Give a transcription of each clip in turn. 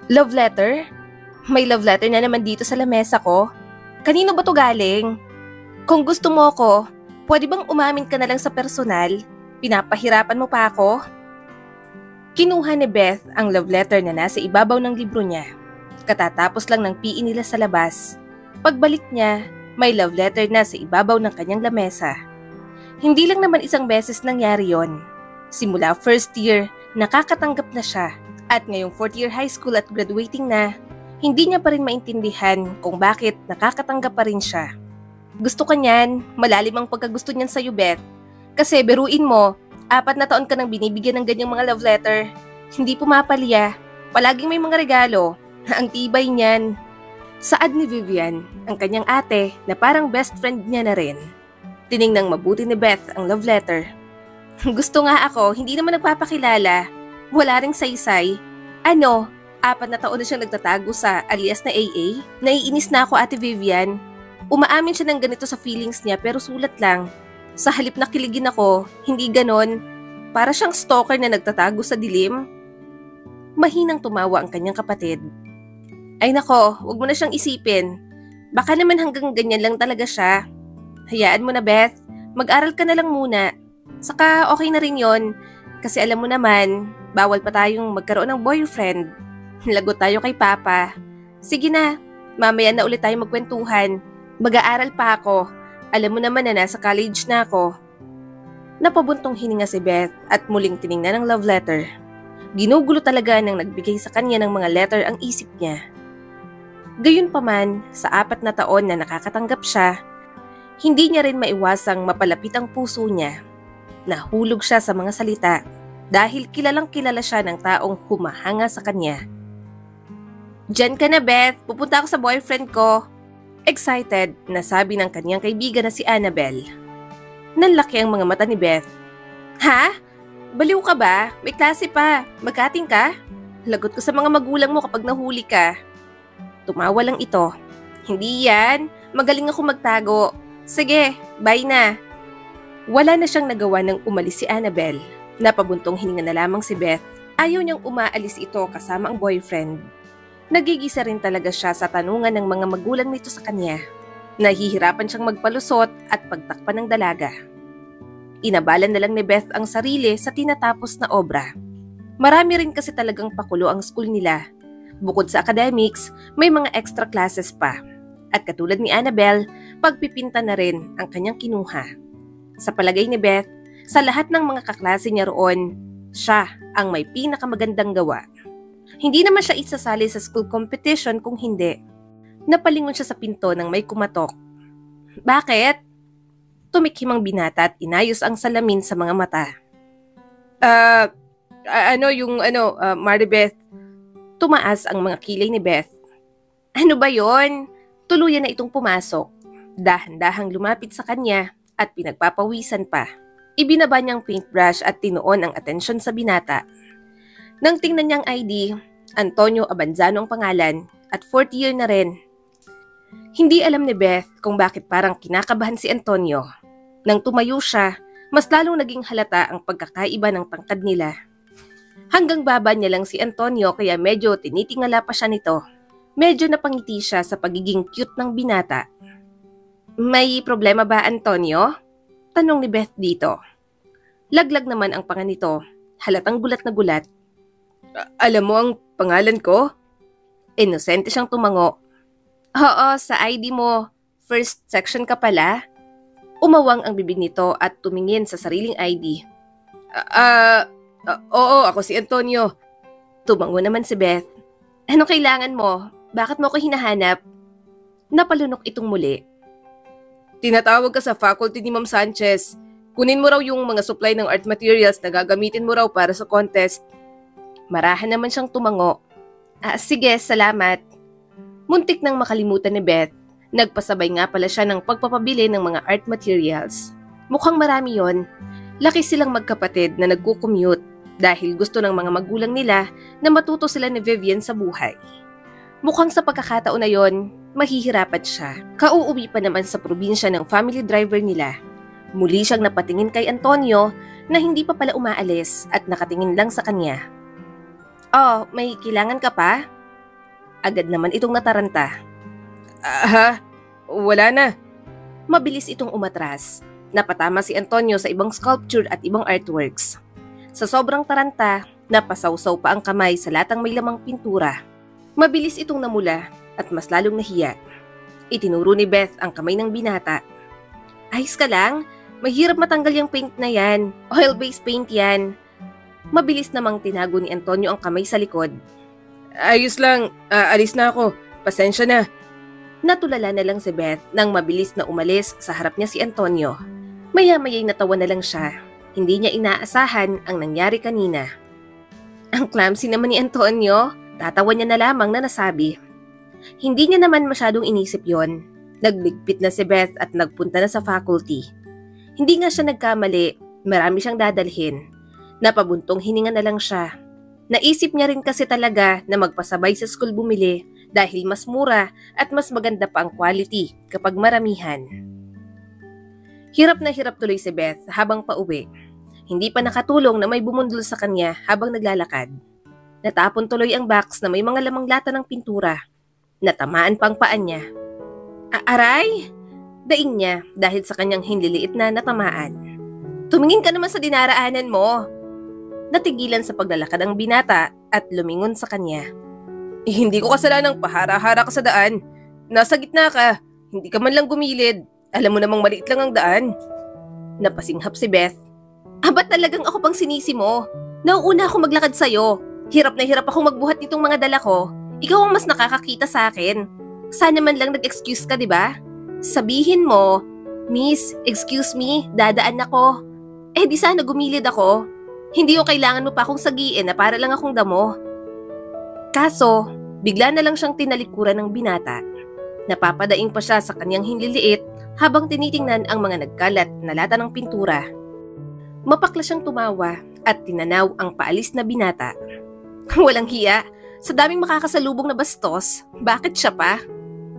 Love letter? May love letter na naman dito sa lamesa ko. Kanino ba to galing? Kung gusto mo ko, pwede bang umamin ka na lang sa personal? Pinapahirapan mo pa ako? Kinuha ni Beth ang love letter na nasa ibabaw ng libro niya. Katatapos lang ng PE nila sa labas. Pagbalik niya, may love letter na sa ibabaw ng kanyang lamesa. Hindi lang naman isang beses nangyari yon. Simula first year, nakakatanggap na siya. At ngayong fourth year high school at graduating na, hindi niya pa rin maintindihan kung bakit nakakatanggap pa rin siya. Gusto ka niyan, malalim ang pagkagusto niyan sa'yo, Beth. Kasi beruin mo, 4 na taon ka nang binibigyan ng ganyang mga love letter. Hindi pumapalya, palaging may mga regalo. Ang tibay niyan. Saad ni Vivian, ang kanyang ate na parang best friend niya na rin. Tiningnang mabuti ni Beth ang love letter. Gusto nga ako, hindi naman nagpapakilala. Wala ring saysay. 4 na taon na siyang nagtatago sa alias na AA? Naiinis na ako, Ate Vivian. Umaamin siya ng ganito sa feelings niya pero sulat lang. Sa halip na kiligin ako, hindi ganon. Para siyang stalker na nagtatago sa dilim. Mahinang tumawa ang kanyang kapatid. Ay nako, wag mo na siyang isipin. Baka naman hanggang ganyan lang talaga siya. Hayaan mo na, Beth. Mag-aral ka na lang muna. Saka okay na rin yon. Kasi alam mo naman, bawal pa tayong magkaroon ng boyfriend. Lagot tayo kay Papa. Sige na, mamaya na ulit tayo magkwentuhan. Mag-aaral pa ako. Alam mo naman na nasa college na ako. Napabuntong hininga si Beth at muling tiningnan ang love letter. Ginugulo talaga nang nagbigay sa kanya ng mga letter ang isip niya. Gayunpaman, sa 4 na taon na nakakatanggap siya, hindi niya rin maiwasang mapalapit ang puso niya. Nahulog siya sa mga salita dahil kilalang kilala siya ng taong humahanga sa kanya. Diyan ka na, Beth. Pupunta ako sa boyfriend ko. Excited na sabi ng kanyang kaibigan na si Annabel. Nanlaki ang mga mata ni Beth. Ha? Baliw ka ba? May klase pa. Magkating ka? Lagot ko sa mga magulang mo kapag nahuli ka. Tumawa lang ito. Hindi yan. Magaling ako magtago. Sige, bye na. Wala na siyang nagawa nang umalis si Annabel. Napabuntong hininga na lamang si Beth. Ayaw niyang umaalis ito kasama ang boyfriend. Nagigisa rin talaga siya sa tanungan ng mga magulang nito sa kanya. Nahihirapan siyang magpalusot at pagtakpan ng dalaga. Inabalan na lang ni Beth ang sarili sa tinatapos na obra. Marami rin kasi talagang pakulo ang school nila. Bukod sa academics, may mga extra classes pa. At katulad ni Annabel, pagpipinta na rin ang kanyang kinuha. Sa palagay ni Beth, sa lahat ng mga kaklase niya roon, siya ang may pinakamagandang gawa. Hindi naman siya isasali sa school competition kung hindi. Napalingon siya sa pinto nang may kumatok. Bakit? Tumikhim ang binata at inayos ang salamin sa mga mata. Maribeth. Tumaas ang mga kilay ni Beth. Ano ba yon? Tuluyan na itong pumasok. Dahan-dahang lumapit sa kanya at pinagpapawisan pa. Ibinaba niyang paintbrush at tinuon ang atensyon sa binata. Nang tingnan niyang ID, Antonio Abanzano ang pangalan at 4th year na rin. Hindi alam ni Beth kung bakit parang kinakabahan si Antonio. Nang tumayo siya, mas lalong naging halata ang pagkakaiba ng tangkad nila. Hanggang baba niya lang si Antonio kaya medyo tinitingala pa siya nito. Medyo napangiti siya sa pagiging cute ng binata. May problema ba, Antonio? Tanong ni Beth dito. Laglag naman ang panga nito. Halatang gulat na gulat. Alam mo ang pangalan ko? Inosente siyang tumango. Oo, sa ID mo. First section ka pala? Umawang ang bibig nito at tumingin sa sariling ID. Oo, ako si Antonio. Tumango naman si Beth. Ano kailangan mo? Bakit mo ako hinahanap? Napalunok itong muli. Tinatawag ka sa faculty ni Ma'am Sanchez. Kunin mo raw yung mga supply ng art materials na gagamitin mo raw para sa contest. Marahan naman siyang tumango. Sige, salamat. Muntik nang makalimutan ni Beth. Nagpasabay nga pala siya ng pagpapabili ng mga art materials. Mukhang marami yon. Laki silang magkapatid na nagko-commute dahil gusto ng mga magulang nila na matuto sila ni Vivian sa buhay. Mukhang sa pagkakataon na yon, mahihirapan siya. Kauuwi pa naman sa probinsya ng family driver nila. Muli siyang napatingin kay Antonio na hindi pa pala umaalis at nakatingin lang sa kanya. Oh, may kailangan ka pa? Agad naman itong nataranta. Ha? Wala na. Mabilis itong umatras. Napatama si Antonio sa ibang sculpture at ibang artworks. Sa sobrang taranta, napasawsaw pa ang kamay sa latang may lamang pintura. Mabilis itong namula at mas lalong nahiya. Itinuro ni Beth ang kamay ng binata. Ayos ka lang? Mahirap matanggal yung paint na yan. Oil-based paint yan. Mabilis namang tinago ni Antonio ang kamay sa likod. Ayos lang, alis na ako. Pasensya na. Natulala na lang si Beth nang mabilis na umalis sa harap niya si Antonio. Maya-maya'y natawa na lang siya. Hindi niya inaasahan ang nangyari kanina. Ang clumsy naman ni Antonio. Tatawa niya na lamang na nasabi. Hindi niya naman masyadong inisip yon. Nagligpit na si Beth at nagpunta na sa faculty. Hindi nga siya nagkamali. Marami siyang dadalhin. Napabuntong hininga na lang siya. Naisip niya rin kasi talaga na magpasabay sa school bumili dahil mas mura at mas maganda pa ang quality kapag maramihan. Hirap na hirap tuloy si Beth habang pauwi. Hindi pa nakatulong na may bumundol sa kanya habang naglalakad. Natapon tuloy ang box na may mga lamang lata ng pintura. Natamaan pa ang paan niya. Aray! Daing niya dahil sa kanyang hinliliit na natamaan. Tumingin ka naman sa dinaraanan mo. Natigilan sa paglalakad ang binata at lumingon sa kanya. Hindi ko kasalanang pahara-hara ka sa daan. Nasa gitna ka. Hindi ka man lang gumilid. Alam mo namang maliit lang ang daan. Napasinghap si Beth. Ba't talagang ako pang sinisi mo? Nauuna ako maglakad sa'yo. Hirap na hirap akong magbuhat nitong mga dala ko. Ikaw ang mas nakakakita sa akin. Sana man lang nag-excuse ka, di ba? Sabihin mo, Miss, excuse me, dadaan ako. Di sana gumilid ako. Hindi yung kailangan mo pa akong sagiin na para lang akong damo. Kaso, bigla na lang siyang tinalikuran ng binata. Napapadaing pa siya sa kanyang hinliliit habang tinitingnan ang mga nagkalat na lata ng pintura. Mapakla siyang tumawa at tinanaw ang paalis na binata. Walang hiya, sa daming makakasalubong na bastos, bakit siya pa?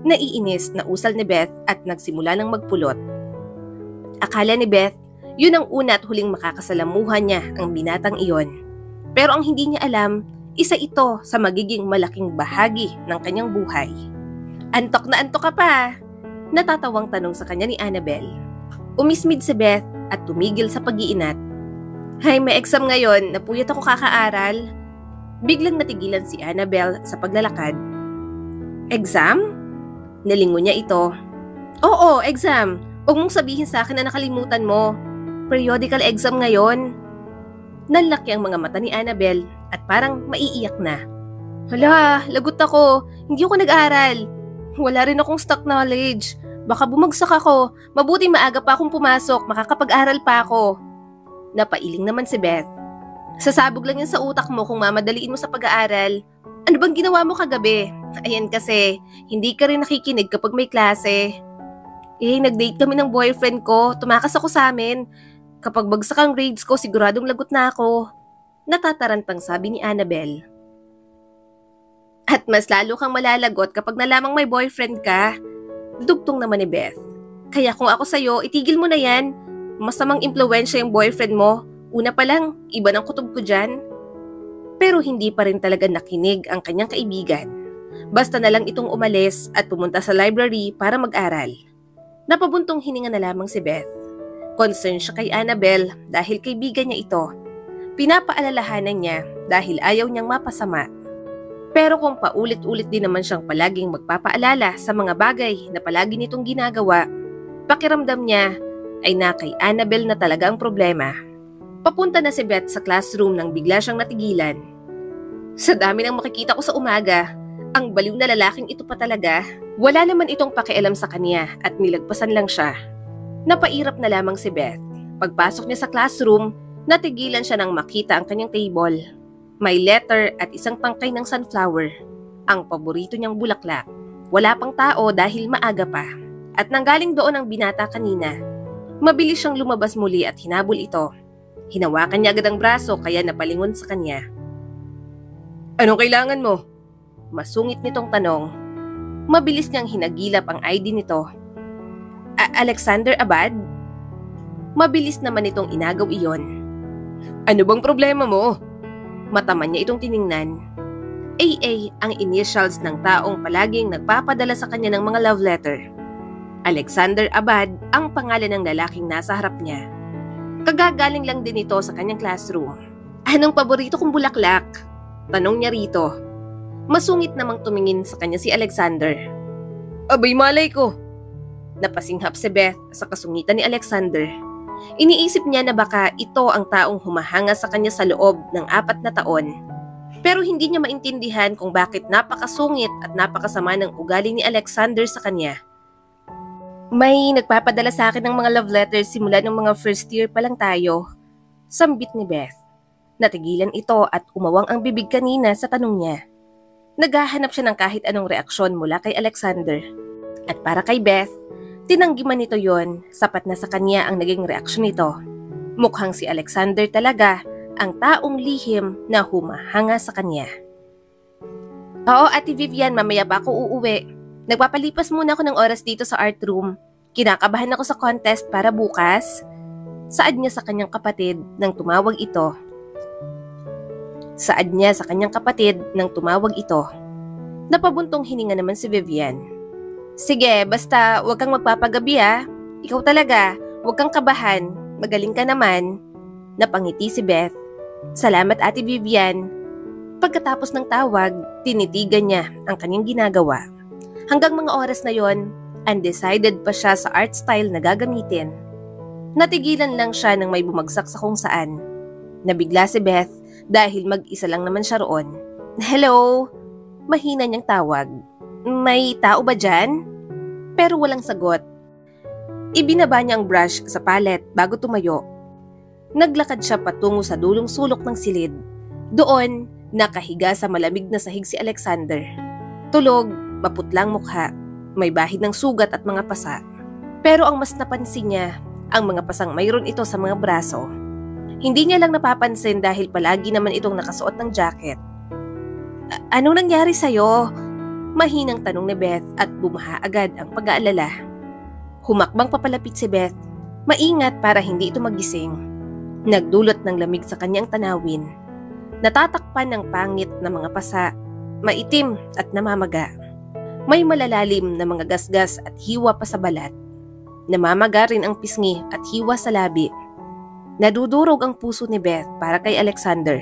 Naiinis na usal ni Beth at nagsimula ng magpulot. Akala ni Beth, yun ang una at huling makakasalamuhan niya ang binatang iyon. Pero ang hindi niya alam, isa ito sa magiging malaking bahagi ng kanyang buhay. Antok na antok ka pa? Natatawang tanong sa kanya ni Annabel. Umismid si Beth at tumigil sa pag-iinat. Hay, may exam ngayon, napuyat ako kakaaral. Biglang natigilan si Annabel sa paglalakad. Exam? Nalingon niya ito. Oo, exam. Huwag mong sabihin sa akin na nakalimutan mo. Periodical exam ngayon. Nanlaki ang mga mata ni Annabel at parang maiiyak na. Hala, lagot ako. Hindi ako nag-aral. Wala rin akong stock knowledge. Baka bumagsak ako. Mabuti maaga pa akong pumasok. Makakapag-aral pa ako. Napailing naman si Beth. Sasabog lang yan sa utak mo kung mamadaliin mo sa pag-aaral. Ano bang ginawa mo kagabi? Ayan kasi, hindi ka rin nakikinig kapag may klase. Nag-date kami ng boyfriend ko. Tumakas ako sa amin. Kapag bagsak ang grades ko, siguradong lagot na ako. Natatarantang sabi ni Annabel. At mas lalo kang malalagot kapag nalamang may boyfriend ka. Dugtong naman ni Beth. Kaya kung ako sa'yo, itigil mo na yan. Masamang impluwensya yung boyfriend mo. Una pa lang, iba ng kutob ko dyan. Pero hindi pa rin talaga nakinig ang kanyang kaibigan. Basta na lang itong umalis at pumunta sa library para mag-aral. Napabuntong hininga na lamang si Beth. Concerned siya kay Annabel dahil kaibigan niya ito. Pinapaalalahanan niya dahil ayaw niyang mapasama. Pero kung paulit-ulit din naman siyang palaging magpapaalala sa mga bagay na palagi nitong ginagawa, pakiramdam niya ay na kay Annabel na talaga ang problema. Papunta na si Beth sa classroom nang bigla siyang natigilan. Sa dami ng makikita ko sa umaga, ang baliw na lalaking ito pa talaga. Wala naman itong pakialam sa kanya at nilagpasan lang siya. Napairap na lamang si Beth. Pagpasok niya sa classroom, natigilan siya nang makita ang kanyang table. May letter at isang tangkay ng sunflower. Ang paborito niyang bulaklak. Wala pang tao dahil maaga pa. At nanggaling doon ang binata kanina. Mabilis siyang lumabas muli at hinabol ito. Hinawakan niya agad ang braso kaya napalingon sa kanya. Anong kailangan mo? Masungit nitong tanong. Mabilis niyang hinagilap ang ID nito. Alexander Abad? Mabilis naman itong inagaw iyon. Ano bang problema mo? Mataman niya itong tiningnan. AA ang initials ng taong palaging nagpapadala sa kanya ng mga love letter. Alexander Abad ang pangalan ng lalaking nasa harap niya. Kagagaling lang din ito sa kanyang classroom. Anong paborito kong bulaklak? Tanong niya rito. Masungit namang tumingin sa kanya si Alexander. Abay malay ko. Napasinghap si Beth sa kasungitan ni Alexander. Iniisip niya na baka ito ang taong humahanga sa kanya sa loob ng 4 na taon. Pero hindi niya maintindihan kung bakit napakasungit at napakasama ng ugali ni Alexander sa kanya. May nagpapadala sa akin ng mga love letters simula ng mga first year pa lang tayo. Sambit ni Beth. Natigilan ito at umawang ang bibig kanina sa tanong niya. Naghahanap siya ng kahit anong reaksyon mula kay Alexander. At para kay Beth, tinanggi man nito yon, sapat na sa kanya ang naging reaksyon nito. Mukhang si Alexander talaga ang taong lihim na humahanga sa kanya. Oo, Ate Vivian, mamaya pa ako uuwi. Nagpapalipas muna ako ng oras dito sa art room. Kinakabahan ako sa contest para bukas. Saad niya sa kanyang kapatid nang tumawag ito. Napabuntong hininga naman si Vivian. Sige, basta huwag kang magpapagabi ha. Ikaw talaga, huwag kang kabahan. Magaling ka naman. Napangiti si Beth. Salamat Ate Vivian. Pagkatapos ng tawag, tinitigan niya ang kanyang ginagawa. Hanggang mga oras na yon, undecided pa siya sa art style na gagamitin. Natigilan lang siya nang may bumagsak sa kung saan. Nabigla si Beth dahil mag-isa lang naman siya roon. Hello? Mahina niyang tawag. May tao ba dyan? Pero walang sagot. Ibinaba niya ang brush sa palette bago tumayo. Naglakad siya patungo sa dulong sulok ng silid. Doon, nakahiga sa malamig na sahig si Alexander. Tulog, maputlang mukha, may bahid ng sugat at mga pasa. Pero ang mas napansin niya, ang mga pasang mayroon ito sa mga braso. Hindi niya lang napapansin dahil palagi naman itong nakasuot ng jacket. Anong nangyari sa'yo? Mahinang tanong ni Beth at bumaha agad ang pag-aalala. Humakbang papalapit si Beth, maingat para hindi ito magising. Nagdulot ng lamig sa kanyang tanawin. Natatakpan ng pangit na mga pasa, maitim at namamaga. May malalalim na mga gasgas at hiwa pa sa balat. Namamaga rin ang pisngi at hiwa sa labi. Nadudurog ang puso ni Beth para kay Alexander.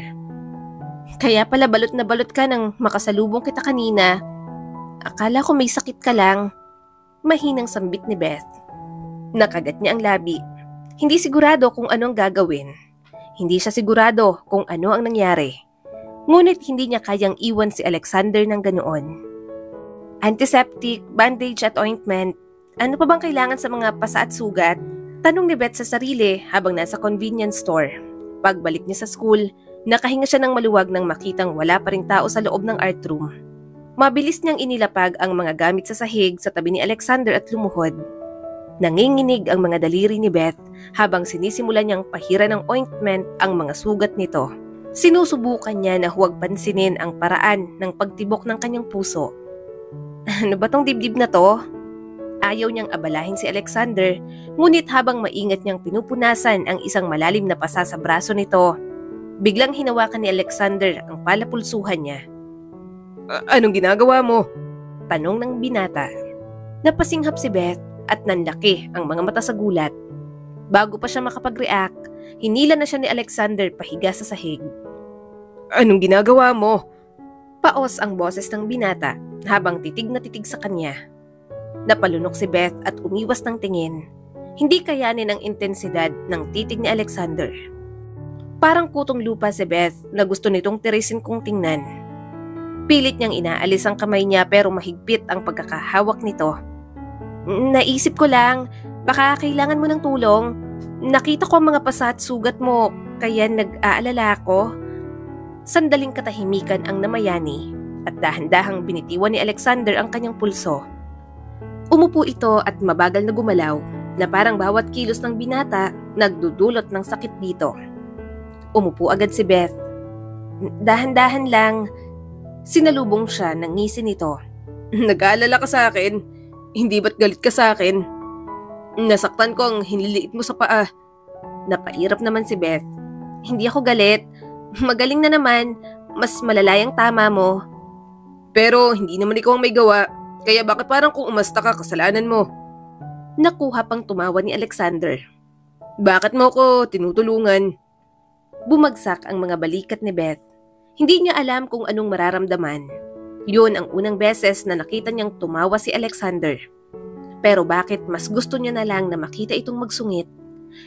Kaya pala balot na balot ka nang makasalubong kita kanina. Akala ko may sakit ka lang. Mahinang sambit ni Beth. Nakagat niya ang labi. Hindi sigurado kung anong gagawin. Hindi siya sigurado kung ano ang nangyari. Ngunit hindi niya kayang iwan si Alexander ng ganoon. Antiseptic, bandage at ointment. Ano pa bang kailangan sa mga pasa at sugat? Tanong ni Beth sa sarili habang nasa convenience store. Pagbalik niya sa school, nakahinga siya ng maluwag nang makitang wala pa ring tao sa loob ng art room. Mabilis niyang inilapag ang mga gamit sa sahig sa tabi ni Alexander at lumuhod. Nanginginig ang mga daliri ni Beth habang sinisimulan niyang pahira ng ointment ang mga sugat nito. Sinusubukan niya na huwag pansinin ang paraan ng pagtibok ng kanyang puso. Ano ba tong dibdib na to? Ayaw niyang abalahin si Alexander, ngunit habang maingat niyang pinupunasan ang isang malalim na pasa sa braso nito, biglang hinawakan ni Alexander ang palapulsuhan niya. Anong ginagawa mo? Tanong ng binata. Napasinghap si Beth at nanlaki ang mga mata sa gulat. Bago pa siya makapag-react, hinila na siya ni Alexander pahiga sa sahig. Anong ginagawa mo? Paos ang boses ng binata habang titig na titig sa kanya. Napalunok si Beth at umiwas ng tingin. Hindi kayanin ang intensidad ng titig ni Alexander. Parang kutong lupa si Beth na gusto nitong tirisin kong tingnan. Pilit niyang inaalis ang kamay niya pero mahigpit ang pagkakahawak nito. Naisip ko lang, baka kailangan mo ng tulong. Nakita ko ang mga pasa at sugat mo, kaya nag-aalala ako. Sandaling katahimikan ang namayani at dahan-dahang binitiwan ni Alexander ang kanyang pulso. Umupo ito at mabagal na gumalaw na parang bawat kilos ng binata nagdudulot ng sakit dito. Umupo agad si Beth. Dahan-dahan lang, sinalubong siya ng ngisi nito. Nag-aalala ka sa akin? Hindi ba't galit ka sa akin? Nasaktan ko ang hiniliit mo sa paa. Napairap naman si Beth. Hindi ako galit. Magaling na naman. Mas malalayang tama mo. Pero hindi naman ikaw ang may gawa, kaya bakit parang kung umasta ka, kasalanan mo? Nakuha pang tumawa ni Alexander. Bakit mo ko tinutulungan? Bumagsak ang mga balikat ni Beth. Hindi niya alam kung anong mararamdaman. Yun ang unang beses na nakita niyang tumawa si Alexander. Pero bakit mas gusto niya na lang na makita itong magsungit?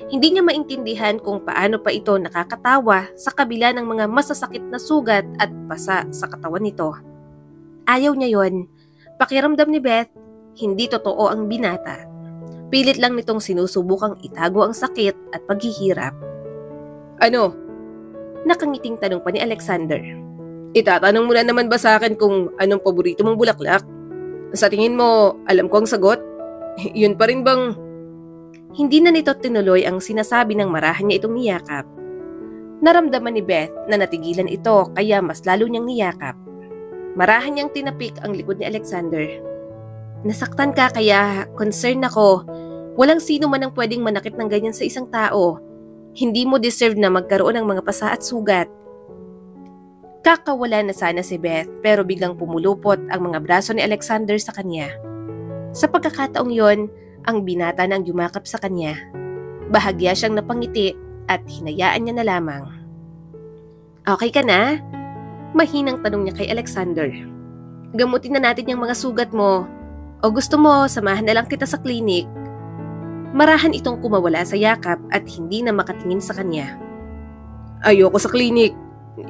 Hindi niya maintindihan kung paano pa ito nakakatawa sa kabila ng mga masasakit na sugat at pasa sa katawan nito. Ayaw niya yon. Pakiramdam ni Beth, hindi totoo ang binata. Pilit lang nitong sinusubukang itago ang sakit at paghihirap. Ano? Nakangiting tanong pa ni Alexander. Itatanong mo na naman ba sa akin kung anong paborito mong bulaklak? Sa tingin mo, alam ko ang sagot? Yun pa rin bang... Hindi na nito tinuloy ang sinasabi ng marahan niya itong niyakap. Naramdaman ni Beth na natigilan ito kaya mas lalo niyang niyakap. Marahan niyang tinapik ang likod ni Alexander. Nasaktan ka kaya concern ako. Walang sino man ang pwedeng manakit ng ganyan sa isang tao. Hindi mo deserve na magkaroon ng mga pasa at sugat. Kakawala na sana si Beth pero biglang pumulupot ang mga braso ni Alexander sa kanya. Sa pagkakataong yon, ang binata nang yumakap sa kanya. Bahagya siyang napangiti at hinayaan niya na lamang. Okay ka na? Mahinang tanong niya kay Alexander. Gamutin na natin yung mga sugat mo. O gusto mo, samahan na lang kita sa klinik. Marahan itong kumawala sa yakap at hindi na makatingin sa kanya. Ayoko sa klinik.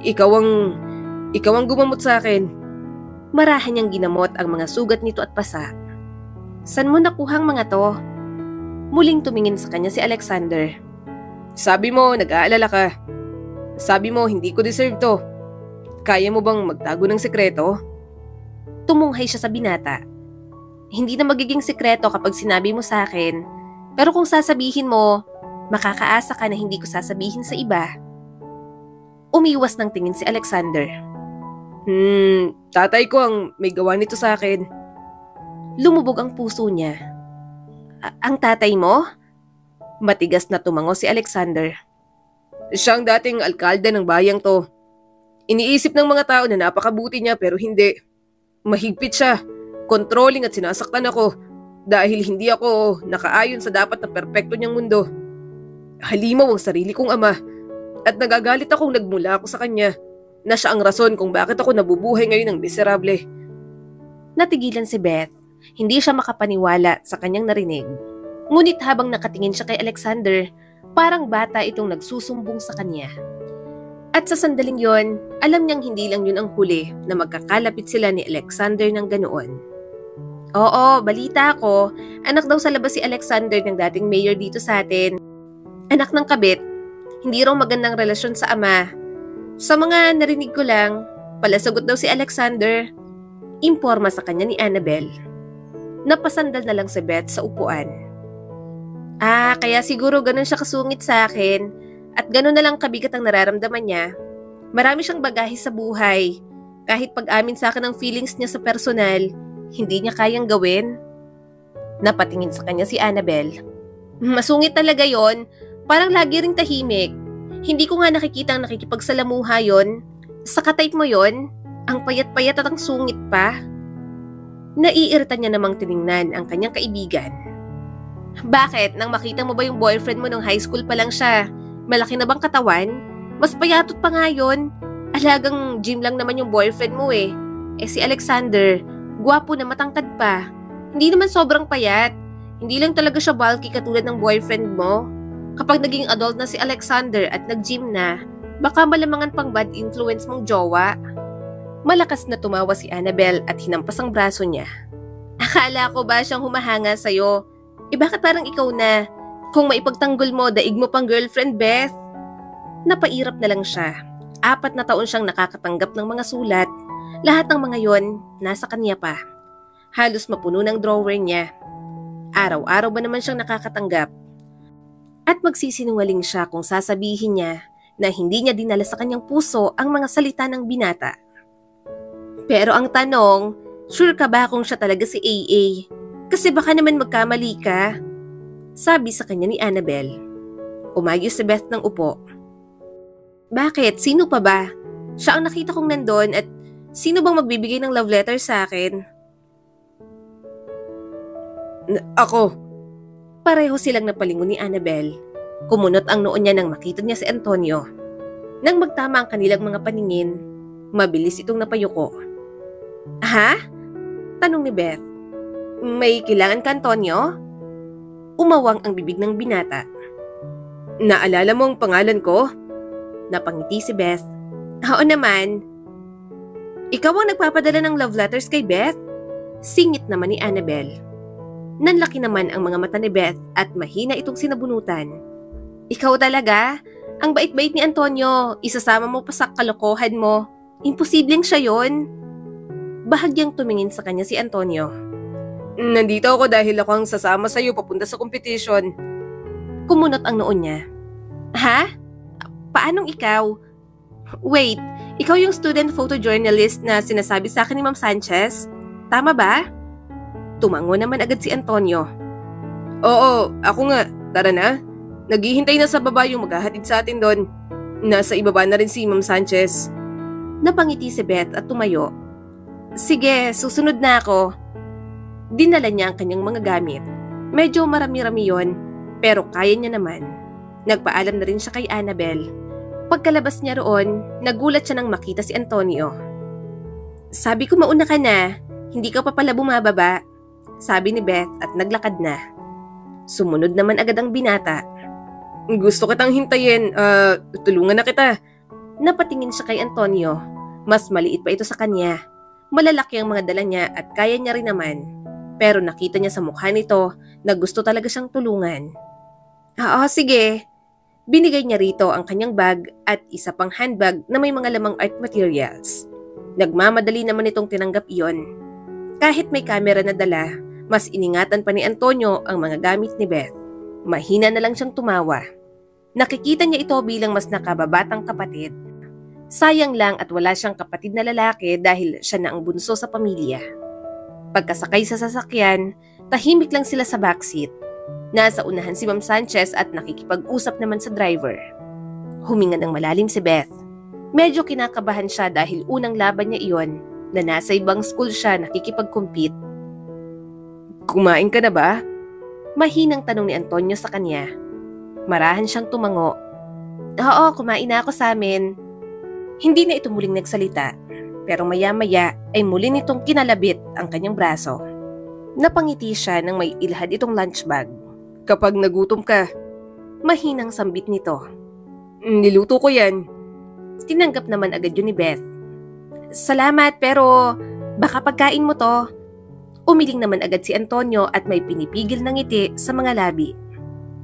Ikaw ang gumamot sa akin. Marahan niyang ginamot ang mga sugat nito at pasa. San mo nakuhang mga to? Muling tumingin sa kanya si Alexander. Sabi mo, nag-aalala ka. Sabi mo, hindi ko deserve to. Kaya mo bang magtago ng sekreto? Tumunghay siya sa binata. Hindi na magiging sekreto kapag sinabi mo sa akin. Pero kung sasabihin mo, makakaasa ka na hindi ko sasabihin sa iba. Umiwas ng tingin si Alexander. Tatay ko ang may gawa nito sa akin. Lumubog ang puso niya. Ang tatay mo? Matigas na tumango si Alexander. Siya ang dating alkalde ng bayang to. Iniisip ng mga tao na napakabuti niya pero hindi. Mahigpit siya. Controlling at sinasaktan ako dahil hindi ako nakaayon sa dapat na perpekto niyang mundo. Halimaw ang sarili kong ama at nagagalit akong nagmula ako sa kanya na siya ang rason kung bakit ako nabubuhay ngayon ng miserable. Natigilan si Beth. Hindi siya makapaniwala sa kanyang narinig. Ngunit habang nakatingin siya kay Alexander, parang bata itong nagsusumbong sa kanya. At sa sandaling yon, alam niyang hindi lang yun ang huli na magkakalapit sila ni Alexander ng ganoon. Oo, balita ko. Anak daw sa labas si Alexander ng dating mayor dito sa atin. Anak ng kabit. Hindi raw magandang relasyon sa ama. Sa mga narinig ko lang, palasagot daw si Alexander. Imporma sa kanya ni Annabelle. Napasandal na lang si Beth sa upuan. Kaya siguro ganun siya kasungit sa akin at ganun na lang kabigat ang nararamdaman niya. Marami siyang bagahe sa buhay. Kahit pag-amin sa akin ng feelings niya sa personal, hindi niya kayang gawin. Napatingin sa kanya si Annabelle. Masungit talaga yon. Parang lagi ring tahimik. Hindi ko nga nakikita ang nakikipagsalamuha yon. Sa ka-type mo yon, ang payat-payat at ang sungit pa. Naiirita niya namang tiningnan ang kanyang kaibigan. Bakit? Nang makita mo ba yung boyfriend mo nung high school pa lang siya? Malaki na bang katawan? Mas payatot pa nga yon. Alagang gym lang naman yung boyfriend mo eh. Si Alexander, gwapo na matangkad pa. Hindi naman sobrang payat. Hindi lang talaga siya bulky katulad ng boyfriend mo. Kapag naging adult na si Alexander at nag-gym na, baka malamangan pang bad influence mong jowa. Malakas na tumawa si Annabelle at hinampas ang braso niya. Akala ko ba siyang humahanga sa'yo? Bakit parang ikaw na? Kung maipagtanggol mo, daig mo pang girlfriend, Beth. Napairap na lang siya. 4 na taon siyang nakakatanggap ng mga sulat. Lahat ng mga yon, nasa kanya pa. Halos mapuno ng drawer niya. Araw-araw ba naman siyang nakakatanggap? At magsisinungaling siya kung sasabihin niya na hindi niya dinala sa kanyang puso ang mga salita ng binata. Pero ang tanong, sure ka ba kung siya talaga si AA? Kasi baka naman magkamali ka. Sabi sa kanya ni Annabelle. Umayos si Beth ng upo. Bakit? Sino pa ba? Siya ang nakita kong nandun at Sino bang magbibigay ng love letter sa akin? Ako. Pareho silang napalingon ni Annabel. Kumunot ang noo niya nang makita niya si Antonio. Nang magtama ang kanilang mga paningin, mabilis itong napayuko. Ha? Tanong ni Beth. May kailangan ka, Antonio? Umawang ang bibig ng binata. Naalala mo ang pangalan ko? Napangiti si Beth. Oo naman. Ikaw ang nagpapadala ng love letters kay Beth? Singit naman ni Annabel. Nanlaki naman ang mga mata ni Beth at mahina itong sinabunutan. Ikaw talaga? Ang bait-bait ni Antonio, isasama mo pa sa kalokohan mo. Imposibleng siya yon. Bahagyang tumingin sa kanya si Antonio. Nandito ako dahil ako ang sasama sa iyo papunta sa competition. Kumunot ang noo niya. Ha? Paanong ikaw? Wait, ikaw yung student photojournalist na sinasabi sa akin ni Ma'am Sanchez? Tama ba? Tumango naman agad si Antonio. Oo, ako nga. Tara na. Naghihintay na sa baba yung maghahatid sa atin doon. Nasa ibaba na rin si Ma'am Sanchez. Napangiti si Beth at tumayo. Sige, susunod na ako. Dinala niya ang kanyang mga gamit. Medyo marami-rami yon, pero kaya niya naman. Nagpaalam na rin siya kay Annabel. Pagkalabas niya roon, nagulat siya nang makita si Antonio. Sabi ko mauna ka na, hindi ka pa pala bumababa. Sabi ni Beth at naglakad na. Sumunod naman agad ang binata. Gusto kitang hintayin, tulungan na kita. Napatingin siya kay Antonio. Mas maliit pa ito sa kanya. Malalaki ang mga dala niya at kaya niya rin naman. Pero nakita niya sa mukha nito na gusto talaga siyang tulungan. Oo, sige. Binigay niya rito ang kanyang bag at isa pang handbag na may mga lamang art materials. Nagmamadali naman itong tinanggap iyon. Kahit may kamera na dala, mas iningatan pa ni Antonio ang mga gamit ni Beth. Mahina na lang siyang tumawa. Nakikita niya ito bilang mas nakababatang kapatid. Sayang lang at wala siyang kapatid na lalaki dahil siya na ang bunso sa pamilya. Pagkasakay sa sasakyan, tahimik lang sila sa backseat. Nasa unahan si Ma'am Sanchez at nakikipag-usap naman sa driver. Huminga ng malalim si Beth. Medyo kinakabahan siya dahil unang laban niya iyon na nasa ibang school siya nakikipag-compete. Kumain ka na ba? Mahinang tanong ni Antonio sa kanya. Marahan siyang tumango. Oo, kumain na ako sa amin. Hindi na ito muling nagsalita. Pero maya-maya ay muli nitong kinalabit ang kanyang braso. Napangiti siya nang may ilhad itong lunch bag. Kapag nagutom ka, mahinang sambit nito. Niluto ko yan. Tinanggap naman agad yun ni Beth. Salamat pero baka pagkain mo to. Umiling naman agad si Antonio at may pinipigil ng ngiti sa mga labi.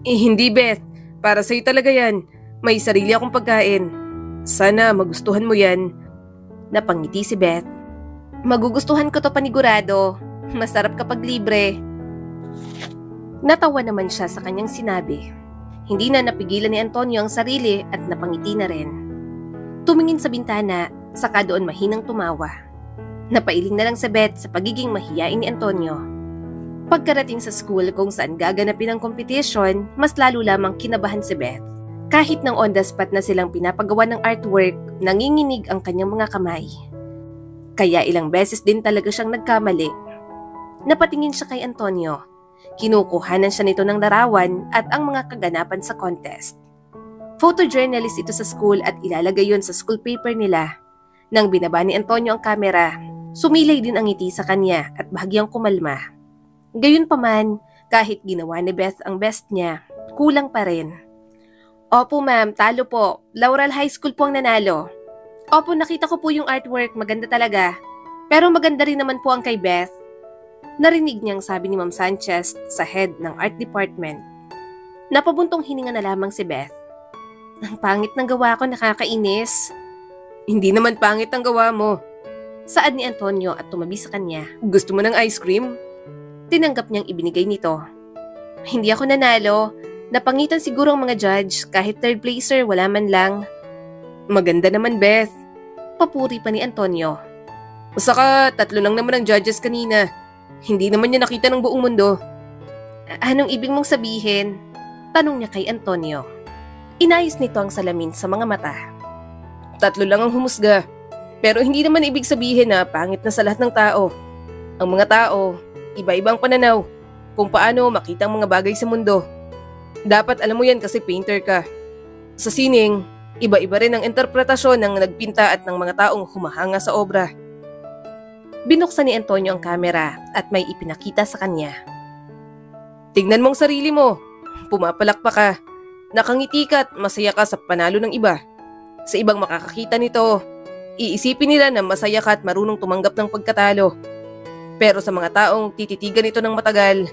Hindi Beth, para sa'yo talaga yan. May sarili akong pagkain. Sana magustuhan mo yan. Napangiti si Beth. Magugustuhan ko to panigurado. Masarap kapag libre. Natawa naman siya sa kanyang sinabi. Hindi na napigilan ni Antonio ang sarili at napangiti na rin. Tumingin sa bintana, saka doon mahinang tumawa. Napailing na lang si Beth sa pagiging mahiyain ni Antonio. Pagkarating sa school kung saan gaganapin ang competition, mas lalo lamang kinabahan si Beth. Kahit nang on the spot na silang pinapagawa ng artwork, nanginginig ang kanyang mga kamay. Kaya ilang beses din talaga siyang nagkamali. Napatingin siya kay Antonio. Kinukuhanan siya nito ng larawan at ang mga kaganapan sa contest. Photojournalist ito sa school at ilalagay yon sa school paper nila. Nang binaba ni Antonio ang kamera, sumilay din ang ngiti sa kanya at bahagyang kumalma. Gayunpaman, kahit ginawa ni Beth ang best niya, kulang pa rin. Opo ma'am, talo po. Laurel High School po ang nanalo. Opo, nakita ko po yung artwork, maganda talaga. Pero maganda rin naman po ang kay Beth. Narinig niyang sabi ni Ma'am Sanchez sa head ng art department. Napabuntong hininga na lamang si Beth. Ang pangit ng gawa ko, nakakainis. Hindi naman pangit ang gawa mo. Saad ni Antonio at tumabi sa kanya. Gusto mo ng ice cream? Tinanggap niyang ibinigay nito. Hindi ako nanalo. Napangitan siguro ang mga judge, kahit third placer, wala man lang. Maganda naman, Beth. Papuri pa ni Antonio. Saka 3 lang naman ang judges kanina. Hindi naman niya nakita ng buong mundo. Anong ibig mong sabihin? Tanong niya kay Antonio. Inayos nito ang salamin sa mga mata. 3 lang ang humusga. Pero hindi naman ibig sabihin na pangit na sa lahat ng tao. Ang mga tao, iba-ibang pananaw kung paano makita ang mga bagay sa mundo. Dapat alam mo yan kasi painter ka. Sa sining, iba-iba rin ang interpretasyon ng nagpinta at ng mga taong humahanga sa obra. Binuksan ni Antonio ang kamera at may ipinakita sa kanya. Tignan mong sarili mo. Pumapalakpak ka. Nakangiti ka at masaya ka sa panalo ng iba. Sa ibang makakakita nito, iisipin nila na masaya ka at marunong tumanggap ng pagkatalo. Pero sa mga taong tititigan ito ng matagal,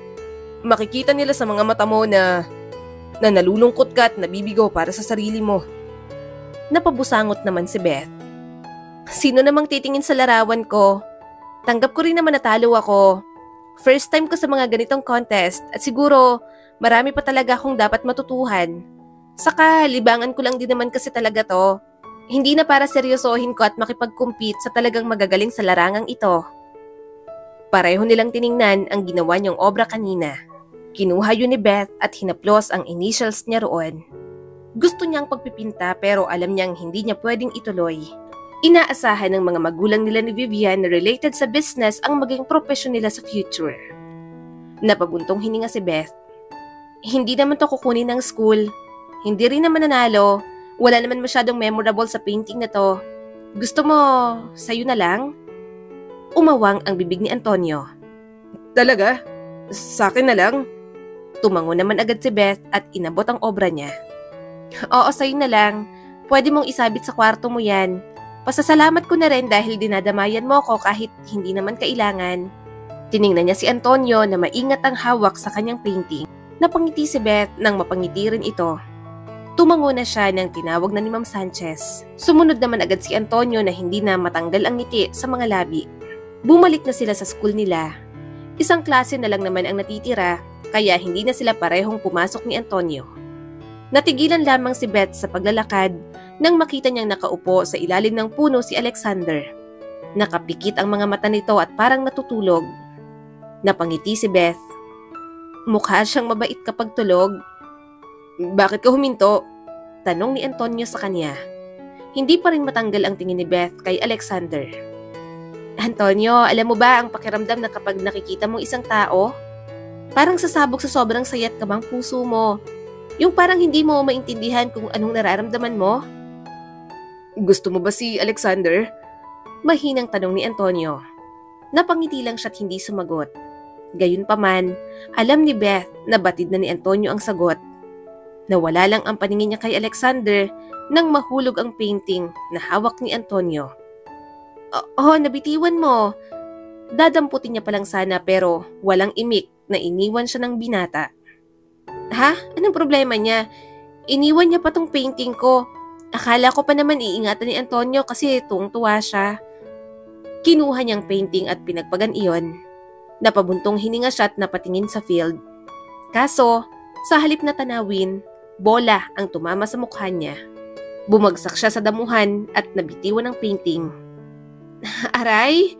makikita nila sa mga mata mo na nalulungkot ka at nabibigo para sa sarili mo. Napabusangot naman si Beth. Sino namang titingin sa larawan ko? Tanggap ko rin naman natalo ako. First time ko sa mga ganitong contest at siguro marami pa talaga akong dapat matutuhan. Saka libangan ko lang din naman kasi talaga to. Hindi na para seryosohin ko at makipag-compete sa talagang magagaling sa larangang ito. Pareho nilang tiningnan ang ginawa niyang obra kanina. Kinuha yun ni Beth at hinaplos ang initials niya roon. Gusto niyang pagpipinta pero alam niyang hindi niya pwedeng ituloy. Inaasahan ng mga magulang nila ni Vivian na related sa business ang maging profesyon nila sa future. Napabuntong hininga si Beth. Hindi naman to kukunin ng school. Hindi rin naman nanalo. Wala naman masyadong memorable sa painting na to. Gusto mo, sa'yo na lang? Umawang ang bibig ni Antonio. Talaga? Sa akin na lang? Tumango naman agad si Beth at inabot ang obra niya. Oo, sa'yo na lang. Pwede mong isabit sa kwarto mo yan. Pasasalamat ko na rin dahil dinadamayan mo ko kahit hindi naman kailangan. Tiningnan niya si Antonio na maingat ang hawak sa kanyang painting. Napangiti si Beth nang mapangiti rin ito. Tumango na siya nang tinawag na ni Ma'am Sanchez. Sumunod naman agad si Antonio na hindi na matanggal ang ngiti sa mga labi. Bumalik na sila sa school nila. Isang klase na lang naman ang natitira, kaya hindi na sila parehong pumasok ni Antonio. Natigilan lamang si Beth sa paglalakad nang makita niyang nakaupo sa ilalim ng puno si Alexander. Nakapikit ang mga mata nito at parang natutulog. Napangiti si Beth. Mukha siyang mabait kapag tulog. Bakit ka huminto? Tanong ni Antonio sa kanya. Hindi pa rin matanggal ang tingin ni Beth kay Alexander. Antonio, alam mo ba ang pakiramdam na kapag nakikita mong isang tao? Parang sasabog sa sobrang sayat ka bang puso mo. Yung parang hindi mo maintindihan kung anong nararamdaman mo. Gusto mo ba si Alexander? Mahinang tanong ni Antonio. Napangiti lang siya't hindi sumagot. Gayunpaman, alam ni Beth na batid na ni Antonio ang sagot. Nawala lang ang paningin niya kay Alexander nang mahulog ang painting na hawak ni Antonio. Nabitiwan mo. Dadamputin niya palang sana pero walang imik na iniwan siya ng binata. Ha? Anong problema niya? Iniwan niya pa tong painting ko. Akala ko pa naman iingatan ni Antonio kasi tuwang-tuwa siya. Kinuha niyang painting at pinagpagan iyon. Napabuntong hininga siya at napatingin sa field. Kaso, sa halip na tanawin, bola ang tumama sa mukha niya. Bumagsak siya sa damuhan at nabitiwan ang painting. Aray!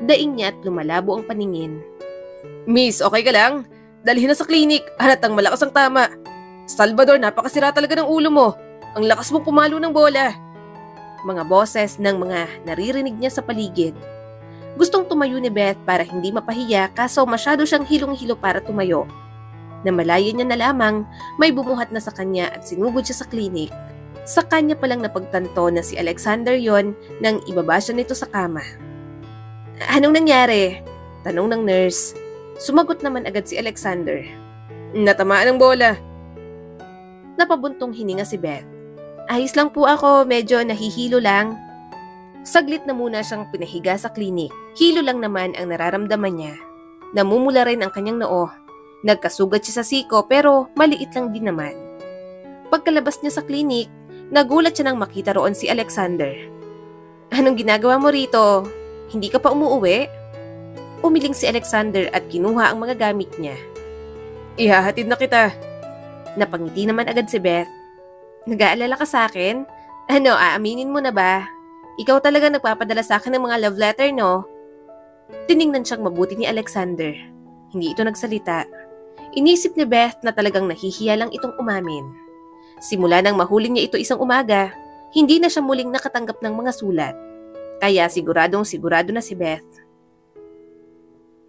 Daing niya at lumalabo ang paningin. Miss, okay ka lang? Dalhin na sa klinik. Halatang malakas ang tama. Salvador, napakasira talaga ng ulo mo. Ang lakas mong pumalo ng bola. Mga boses ng mga naririnig niya sa paligid. Gustong tumayo ni Beth para hindi mapahiya kaso masyado siyang hilong-hilo para tumayo. Namalayan niya na lamang may bumuhat na sa kanya at sinugod siya sa klinik. Sa kanya palang napagtanto na si Alexander yon nang ibaba siya nito sa kama. Anong nangyari? Tanong ng nurse. Sumagot naman agad si Alexander. Natamaan ng bola. Napabuntong hininga si Beth. Ayos lang po ako, medyo nahihilo lang. Saglit na muna siyang pinahiga sa klinik. Hilo lang naman ang nararamdaman niya. Namumula rin ang kanyang noo. Nagkasugat siya sa siko pero maliit lang din naman. Pagkalabas niya sa klinik, nagulat siya nang makita roon si Alexander. Anong ginagawa mo rito? Hindi ka pa umuuwi? Umiling si Alexander at kinuha ang mga gamit niya. Ihahatid na kita. Napangiti naman agad si Beth. Nag-aalala ka sa akin? Ano, aaminin mo na ba? Ikaw talaga nagpapadala sa akin ng mga love letter, no? Tiningnan siyang mabuti ni Alexander. Hindi ito nagsalita. Inisip ni Beth na talagang nahihiya lang itong umamin. Simula nang mahuli niya ito isang umaga, hindi na siya muling nakatanggap ng mga sulat. Kaya siguradong sigurado na si Beth.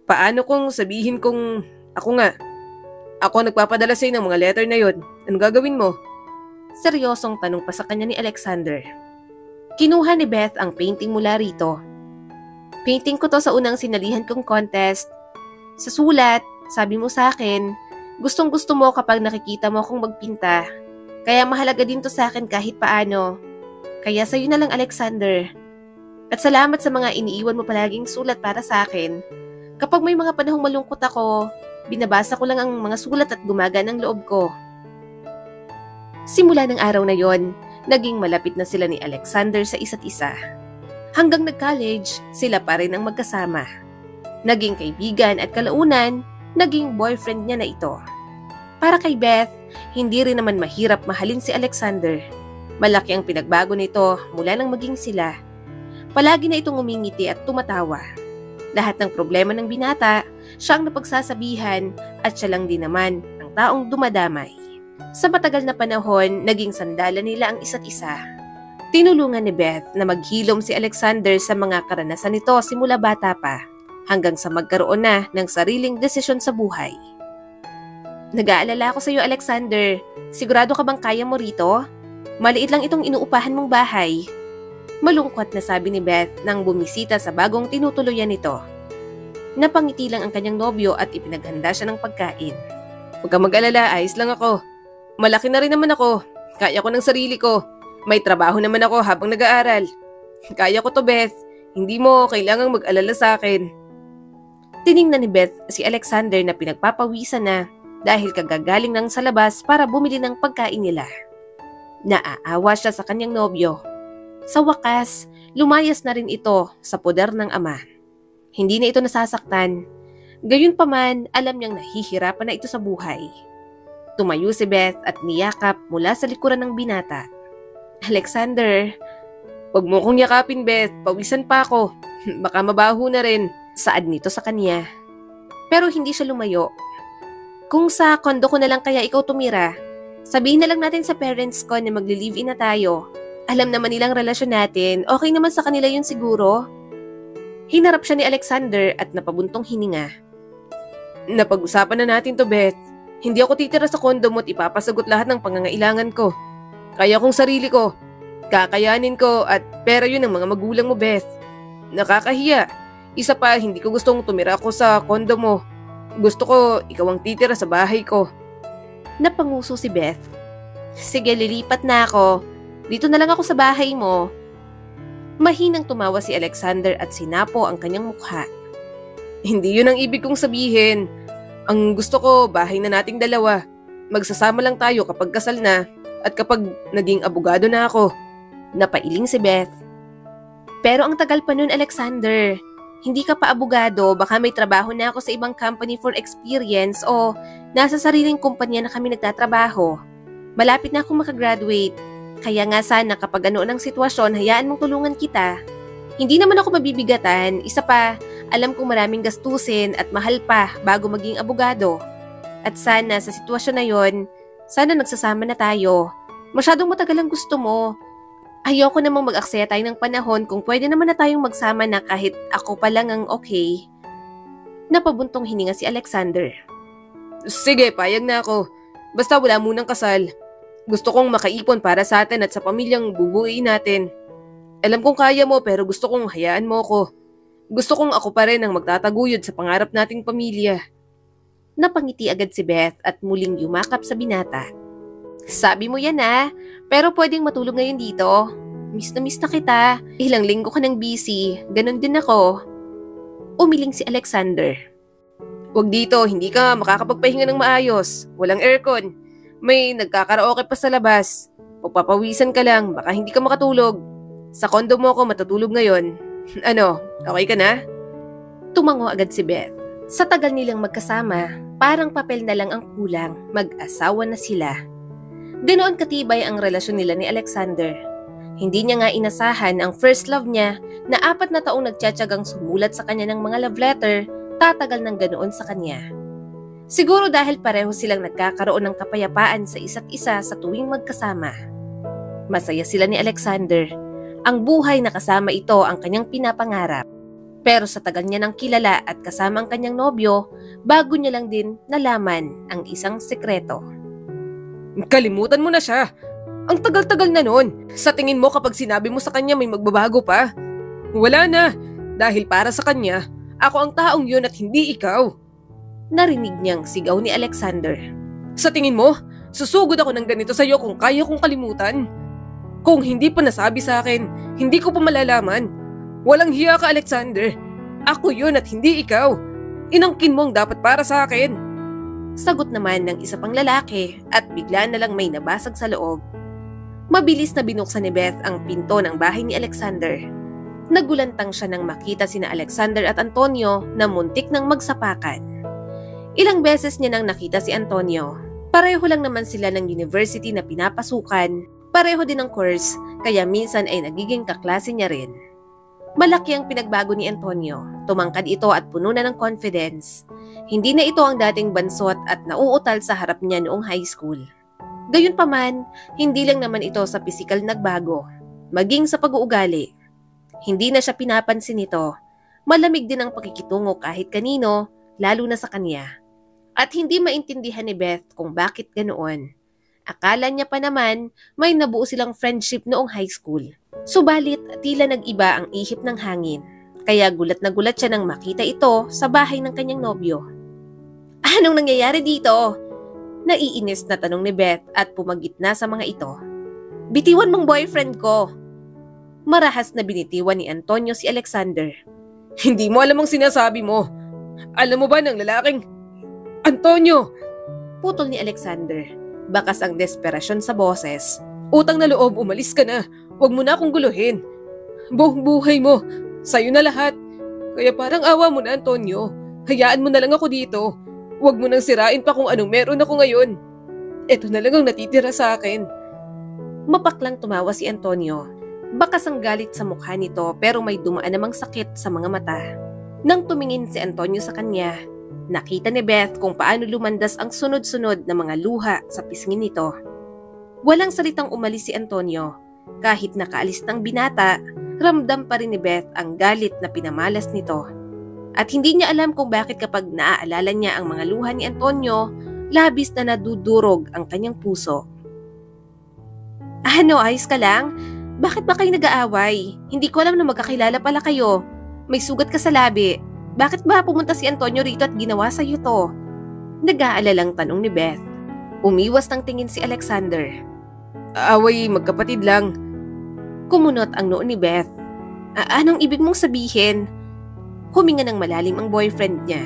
Paano kung sabihin kong ako nga? Ako nagpapadala sa'yo ng mga letter na yon. Anong gagawin mo? Seryosong tanong pa sa kanya ni Alexander. Kinuha ni Beth ang painting mula rito. Painting ko to sa unang sinalihan kong contest. Sa sulat, sabi mo sa akin, gustong gusto mo kapag nakikita mo akong magpinta. Kaya mahalaga din to sa akin kahit paano. Kaya sa'yo na lang, Alexander. At salamat sa mga iniiwan mo palaging sulat para sa akin. Kapag may mga panahong malungkot ako, binabasa ko lang ang mga sulat at gumagaan ang loob ko. Simula ng araw na yon, naging malapit na sila ni Alexander sa isa't isa. Hanggang nag-college, sila pa rin ang magkasama. Naging kaibigan at kalaunan, naging boyfriend niya na ito. Para kay Beth, hindi rin naman mahirap mahalin si Alexander. Malaki ang pinagbago nito mula nang maging sila. Palagi na itong umingiti at tumatawa. Lahat ng problema ng binata, siya ang napagsasabihan at siya lang din naman ang taong dumadamay. Sa matagal na panahon, naging sandalan nila ang isa't isa. Tinulungan ni Beth na maghilom si Alexander sa mga karanasan nito simula bata pa, hanggang sa magkaroon na ng sariling desisyon sa buhay. Nag-aalala ako sa iyo, Alexander. Sigurado ka bang kaya mo rito? Maliit lang itong inuupahan mong bahay. Malungkot na sabi ni Beth nang bumisita sa bagong tinutuluyan nito. Napangiti lang ang kanyang nobyo at ipinaghanda siya ng pagkain. Huwag kang mag-alala, ayos lang ako. Malaki na rin naman ako. Kaya ko ng sarili ko. May trabaho naman ako habang nag-aaral. Kaya ko to, Beth. Hindi mo kailangang mag-alala sa akin. Tiningnan ni Beth si Alexander na pinagpapawisan na dahil kagagaling lang sa labas para bumili ng pagkain nila. Naaawa siya sa kanyang nobyo. Sa wakas, lumayas na rin ito sa poder ng ama. Hindi na ito nasasaktan. Gayunpaman, alam niyang nahihirapan na ito sa buhay. Tumayo si Beth at niyakap mula sa likuran ng binata. Alexander, huwag mo kong yakapin, Beth. Pawisan pa ako. Baka mabaho na rin. Saad nito sa kanya. Pero hindi siya lumayo. Kung sa kondo ko na lang kaya ikaw tumira, sabihin na lang natin sa parents ko na magli-live-in na tayo. Alam naman nilang relasyon natin, okay naman sa kanila yun siguro. Hinarap siya ni Alexander at napabuntong hininga. Napag-usapan na natin to, Beth. Hindi ako titira sa kondo mo at ipapasagot lahat ng pangangailangan ko. Kaya kong sarili ko. Kakayanin ko at pera yun ng mga magulang mo, Beth. Nakakahiya. Isa pa, hindi ko gustong tumira ako sa kondo mo. Gusto ko ikaw ang titira sa bahay ko. Napanguso si Beth. Sige, lilipat na ako. Dito na lang ako sa bahay mo. Mahinang tumawa si Alexander at sinapo ang kanyang mukha. Hindi yun ang ibig kong sabihin. Ang gusto ko, bahay na nating dalawa. Magsasama lang tayo kapag kasal na at kapag naging abogado na ako. Napailing si Beth. Pero ang tagal pa nun, Alexander. Hindi ka pa abogado, baka may trabaho na ako sa ibang company for experience o nasa sariling kumpanya na kami nagtatrabaho. Malapit na akong makagraduate. Kaya nga sana kapag ano ang sitwasyon, hayaan mong tulungan kita. Hindi naman ako mabibigatan, isa pa, alam kong maraming gastusin at mahal pa bago maging abogado. At sana sa sitwasyon na yon, sana nagsasama na tayo. Masyadong matagal ang gusto mo. Ayoko namang mag-aksaya tayo ng panahon kung pwede naman na tayong magsama na kahit ako pa lang ang okay. Napabuntong hininga si Alexander. Sige, payag na ako. Basta wala munang kasal. Gusto kong makaipon para sa atin at sa pamilyang bubuuin natin. Alam kong kaya mo pero gusto kong hayaan mo ako. Gusto kong ako pa rin ang magtataguyod sa pangarap nating pamilya. Napangiti agad si Beth at muling yumakap sa binata. Sabi mo yan pero pwedeng matulog ngayon dito. Miss na kita. Ilang linggo ka nang busy. Ganon din ako. Umiling si Alexander. Huwag dito, hindi ka makakapagpahinga ng maayos. Walang aircon. May nagkakaraoke pa sa labas. Pagpapawisan ka lang, baka hindi ka makatulog. Sa kondo mo ako matutulog ngayon. Ano, okay ka na? Tumango agad si Beth. Sa tagal nilang magkasama, parang papel na lang ang kulang, mag-asawa na sila. Ganoon katibay ang relasyon nila ni Alexander. Hindi niya nga inasahan ang first love niya na 4 na taong nagtsatsagang sumulat sa kanya ng mga love letter, tatagal ng ganoon sa kanya. Siguro dahil pareho silang nagkakaroon ng kapayapaan sa isa't isa sa tuwing magkasama. Masaya sila ni Alexander. Ang buhay na kasama ito ang kanyang pinapangarap. Pero sa tagal niya ng kilala at kasama ang kanyang nobyo, bago niya lang din nalaman ang isang sekreto. Kalimutan mo na siya. Ang tagal-tagal na nun. Sa tingin mo kapag sinabi mo sa kanya may magbabago pa? Wala na. Dahil para sa kanya, ako ang taong yun at hindi ikaw. Narinig niyang sigaw ni Alexander. Sa tingin mo, susugod ako ng ganito sa'yo kung kaya kong kalimutan? Kung hindi pa nasabi sa akin, hindi ko pa malalaman. Walang hiya ka, Alexander. Ako yun at hindi ikaw. Inangkin mo ang dapat para sa akin. Sagot naman ng isa pang lalaki at bigla na lang may nabasag sa loob. Mabilis na binuksan ni Beth ang pinto ng bahay ni Alexander. Nagulantang siya nang makita sina Alexander at Antonio na muntik nang magsapakan. Ilang beses niya nang nakita si Antonio. Pareho lang naman sila ng university na pinapasukan, pareho din ng course, kaya minsan ay nagiging kaklase niya rin. Malaki ang pinagbago ni Antonio. Tumangkad ito at puno na ng confidence. Hindi na ito ang dating bansot at nauutal sa harap niya noong high school. Gayunpaman, hindi lang naman ito sa pisikal nagbago, maging sa pag-uugali. Hindi na siya pinapansin nito. Malamig din ang pakikitungo kahit kanino, lalo na sa kanya. At hindi maintindihan ni Beth kung bakit ganoon. Akala niya pa naman may nabuo silang friendship noong high school. Subalit tila nag-iba ang ihip ng hangin. Kaya gulat na gulat siya nang makita ito sa bahay ng kanyang nobyo. Anong nangyayari dito? Naiinis na tanong ni Beth at pumagitna sa mga ito. Bitiwan mong boyfriend ko. Marahas na binitiwan ni Antonio si Alexander. Hindi mo alam ang sinasabi mo. Alam mo ba ng lalaking... Antonio! Putol ni Alexander. Bakas ang desperasyon sa boses. Utang na loob, umalis ka na. Huwag mo na akong guluhin. Buong buhay mo. Sa'yo na lahat. Kaya parang awa mo na, Antonio. Hayaan mo na lang ako dito. Huwag mo nang sirain pa kung anong meron ako ngayon. Ito na lang ang natitira sa akin. Mapaklang tumawa si Antonio. Bakas ang galit sa mukha nito pero may dumaan namang sakit sa mga mata. Nang tumingin si Antonio sa kanya, nakita ni Beth kung paano lumandas ang sunod-sunod na mga luha sa pisngi nito. Walang salitang umalis si Antonio. Kahit nakaalis ng binata, ramdam pa rin ni Beth ang galit na pinamalas nito. At hindi niya alam kung bakit kapag naaalala niya ang mga luha ni Antonio, labis na nadudurog ang kanyang puso. Ano, ayos ka lang? Bakit ba kayo nag-aaway? Hindi ko alam na magkakilala pala kayo. May sugat ka sa labi. Bakit ba pumunta si Antonio rito at ginawa sa'yo to? Nag-aalalang tanong ni Beth. Umiwas ng tingin si Alexander. Away, magkapatid lang. Kumunot ang noo ni Beth. Anong ibig mong sabihin? Huminga ng malalim ang boyfriend niya.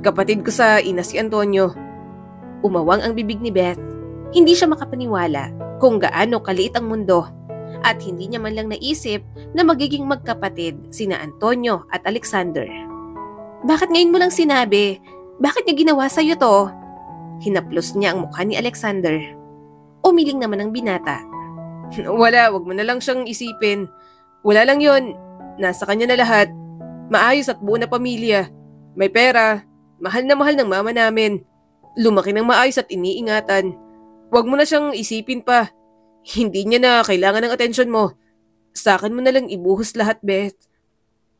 Kapatid ko sa ina si Antonio. Umawang ang bibig ni Beth. Hindi siya makapaniwala kung gaano kaliit ang mundo. At hindi niya man lang naisip na magiging magkapatid sina Antonio at Alexander. Bakit ngayon mo lang sinabi? Bakit niya ginawa sa'yo to? Hinaplos niya ang mukha ni Alexander. Umiling naman ang binata. Wala, wag mo na lang siyang isipin. Wala lang yon. Nasa kanya na lahat. Maayos at buo na pamilya. May pera. Mahal na mahal ng mama namin. Lumaki ng maayos at iniingatan. Wag mo na siyang isipin pa. Hindi niya na kailangan ng atensyon mo. Sa akin mo na lang ibuhos lahat, Beth.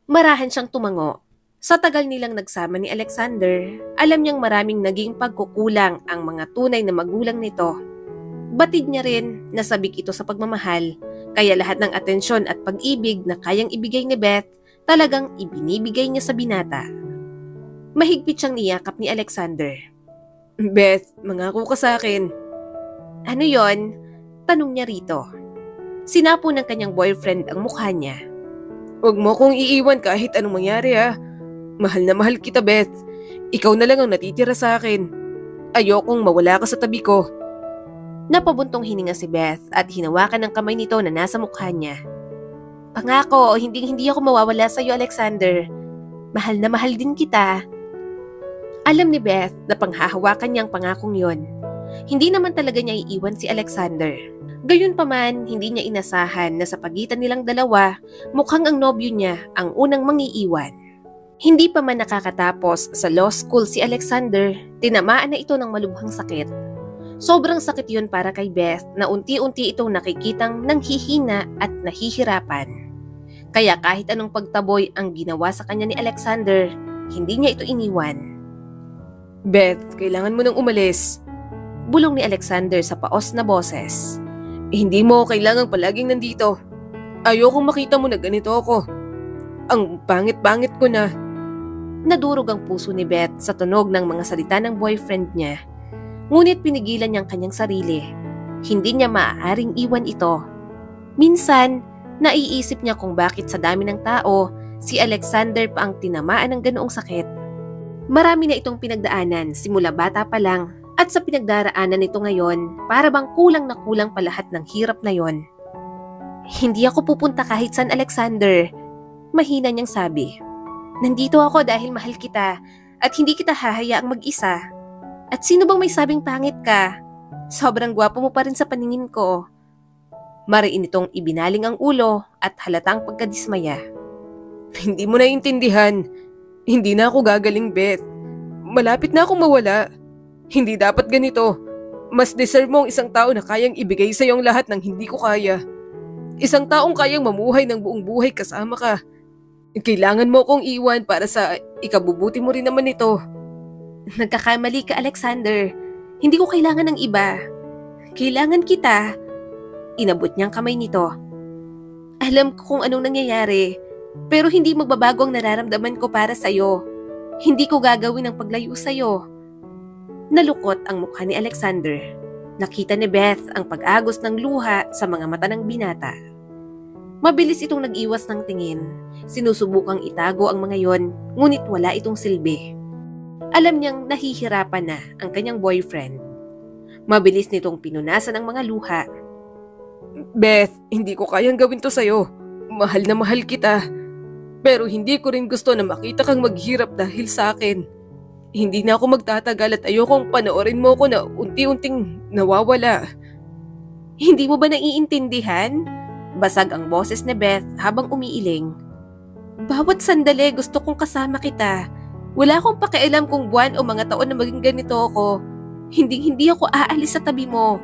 Marahan siyang tumango. Sa tagal nilang nagsama ni Alexander, alam niyang maraming naging pagkukulang ang mga tunay na magulang nito. Batid niya rin na sabik ito sa pagmamahal, kaya lahat ng atensyon at pag-ibig na kayang ibigay ni Beth, talagang ibinibigay niya sa binata. Mahigpit siyang niyakap ni Alexander. Beth, mangako ka sa akin. Ano yon? Tanong niya rito. Sinapo ng kanyang boyfriend ang mukha niya. Huwag mo kong iiwan kahit anong mangyari ha. Mahal na mahal kita, Beth. Ikaw na lang ang natitira sa akin. Ayokong mawala ka sa tabi ko. Napabuntong hininga si Beth at hinawakan ng kamay nito na nasa mukha niya. Pangako, hindi ako mawawala sa iyo, Alexander. Mahal na mahal din kita. Alam ni Beth na panghahawakan niyang pangakong yon. Hindi naman talaga niya iiwan si Alexander. Gayunpaman, hindi niya inasahan na sa pagitan nilang dalawa, mukhang ang nobyo niya ang unang mangiiwan. Hindi pa man nakakatapos sa law school si Alexander, tinamaan na ito ng malubhang sakit. Sobrang sakit yun para kay Beth na unti-unti itong nakikitang nanghihina at nahihirapan. Kaya kahit anong pagtaboy ang ginawa sa kanya ni Alexander, hindi niya ito iniwan. Beth, kailangan mo nang umalis. Bulong ni Alexander sa paos na boses. Hindi mo kailangang palaging nandito. Ayokong makita mo na ganito ako. Ang pangit-pangit ko na. Nadurog ang puso ni Beth sa tunog ng mga salita ng boyfriend niya. Ngunit pinigilan niyang kanyang sarili. Hindi niya maaaring iwan ito. Minsan, naiisip niya kung bakit sa dami ng tao, si Alexander pa ang tinamaan ng ganoong sakit. Marami na itong pinagdaanan simula bata pa lang at sa pinagdaraanan nito ngayon, para bang kulang na kulang pa lahat ng hirap na yon. Hindi ako pupunta kahit saan, Alexander. Mahina niyang sabi. Nandito ako dahil mahal kita at hindi kita hahayaang mag-isa. At sino bang may sabing pangit ka? Sobrang gwapo mo pa rin sa paningin ko. Mariin itong ibinaling ang ulo at halatang pagkadismaya. Hindi mo naiintindihan. Hindi na ako gagaling, Beth. Malapit na akong mawala. Hindi dapat ganito. Mas deserve mo ang isang tao na kayang ibigay sa iyong lahat ng hindi ko kaya. Isang taong kayang mamuhay ng buong buhay kasama ka. Kailangan mo akong iwan para sa ikabubuti mo rin naman ito. Nagkakamali ka, Alexander. Hindi ko kailangan ng iba. Kailangan kita. Inabot niyang kamay nito. Alam ko kung anong nangyayari, pero hindi magbabago ang nararamdaman ko para sa'yo. Hindi ko gagawin ang paglayo sa'yo. Nalukot ang mukha ni Alexander. Nakita ni Beth ang pag-agos ng luha sa mga mata ng binata. Mabilis itong nag-iwas ng tingin. Sinusubukang itago ang mga yon, ngunit wala itong silbi. Alam niyang nahihirapan na ang kanyang boyfriend. Mabilis nitong pinunasan ang mga luha. Beth, hindi ko kayang gawin to sa'yo. Mahal na mahal kita. Pero hindi ko rin gusto na makita kang maghirap dahil sa akin. Hindi na ako magtatagal at ayokong panoorin mo ko na unti-unting nawawala. Hindi mo ba naiintindihan? Basag ang boses ni Beth habang umiiling. Bawat sandali gusto kong kasama kita. Wala akong pakialam kung buwan o mga taon na maging ganito ako. Hindi ako aalis sa tabi mo.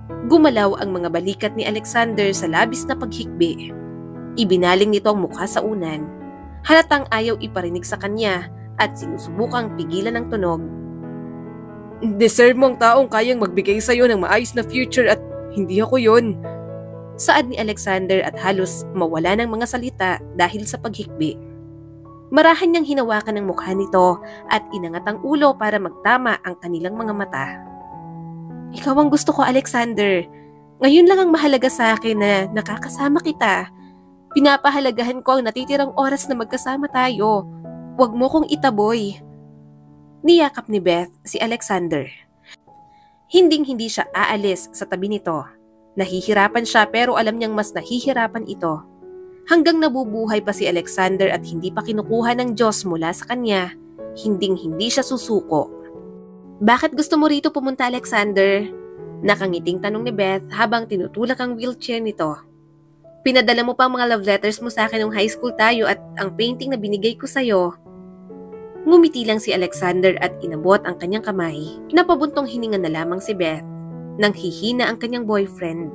Gumalaw ang mga balikat ni Alexander sa labis na paghikbi. Ibinaling nito ang mukha sa unan. Halatang ayaw iparinig sa kanya at sinusubukang pigilan ng tunog. Deserve mo ang taong kayang magbigay sa'yo ng maayos na future at hindi ako yon. Saad ni Alexander at halos mawala ng mga salita dahil sa paghikbi. Marahan niyang hinawakan ng mukha nito at inangat ang ulo para magtama ang kanilang mga mata. Ikaw ang gusto ko, Alexander. Ngayon lang ang mahalaga sa akin na nakakasama kita. Pinapahalagahan ko ang natitirang oras na magkasama tayo. Huwag mo kong itaboy. Niyakap ni Beth si Alexander. Hinding-hindi siya aalis sa tabi nito. Nahihirapan siya pero alam niyang mas nahihirapan ito. Hanggang nabubuhay pa si Alexander at hindi pa kinukuha ng Diyos mula sa kanya, hinding-hindi siya susuko. Bakit gusto mo rito pumunta, Alexander? Nakangiting tanong ni Beth habang tinutulak ang wheelchair nito. Pinadala mo pa ang mga love letters mo sa akin nung high school tayo at ang painting na binigay ko sa'yo. Ngumiti lang si Alexander at inabot ang kanyang kamay. Napabuntong hininga na lamang si Beth. Nang hihina ang kanyang boyfriend,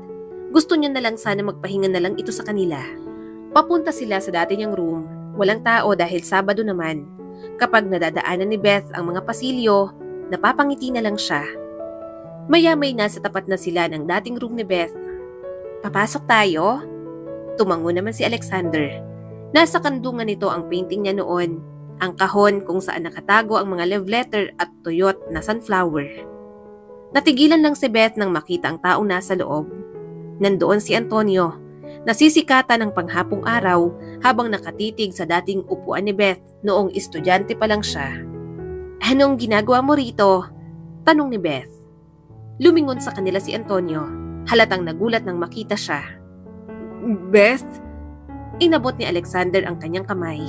gusto niya na lang sana magpahinga na lang ito sa kanila. Papunta sila sa dati niyang room. Walang tao dahil Sabado naman. Kapag nadadaanan ni Beth ang mga pasilyo, napapangiti na lang siya. Maya-may nasa tapat na sila ng dating room ni Beth. Papasok tayo? Tumango naman si Alexander. Nasa kandungan nito ang painting niya noon. Ang kahon kung saan nakatago ang mga love letter at tuyot na sunflower. Natigilan lang si Beth nang makita ang taong nasa loob. Nandoon si Antonio, nasisikatan ng panghapong araw habang nakatitig sa dating upuan ni Beth noong estudyante pa lang siya. Anong ginagawa mo rito? Tanong ni Beth. Lumingon sa kanila si Antonio, halatang nagulat nang makita siya. Beth? Inabot ni Alexander ang kanyang kamay.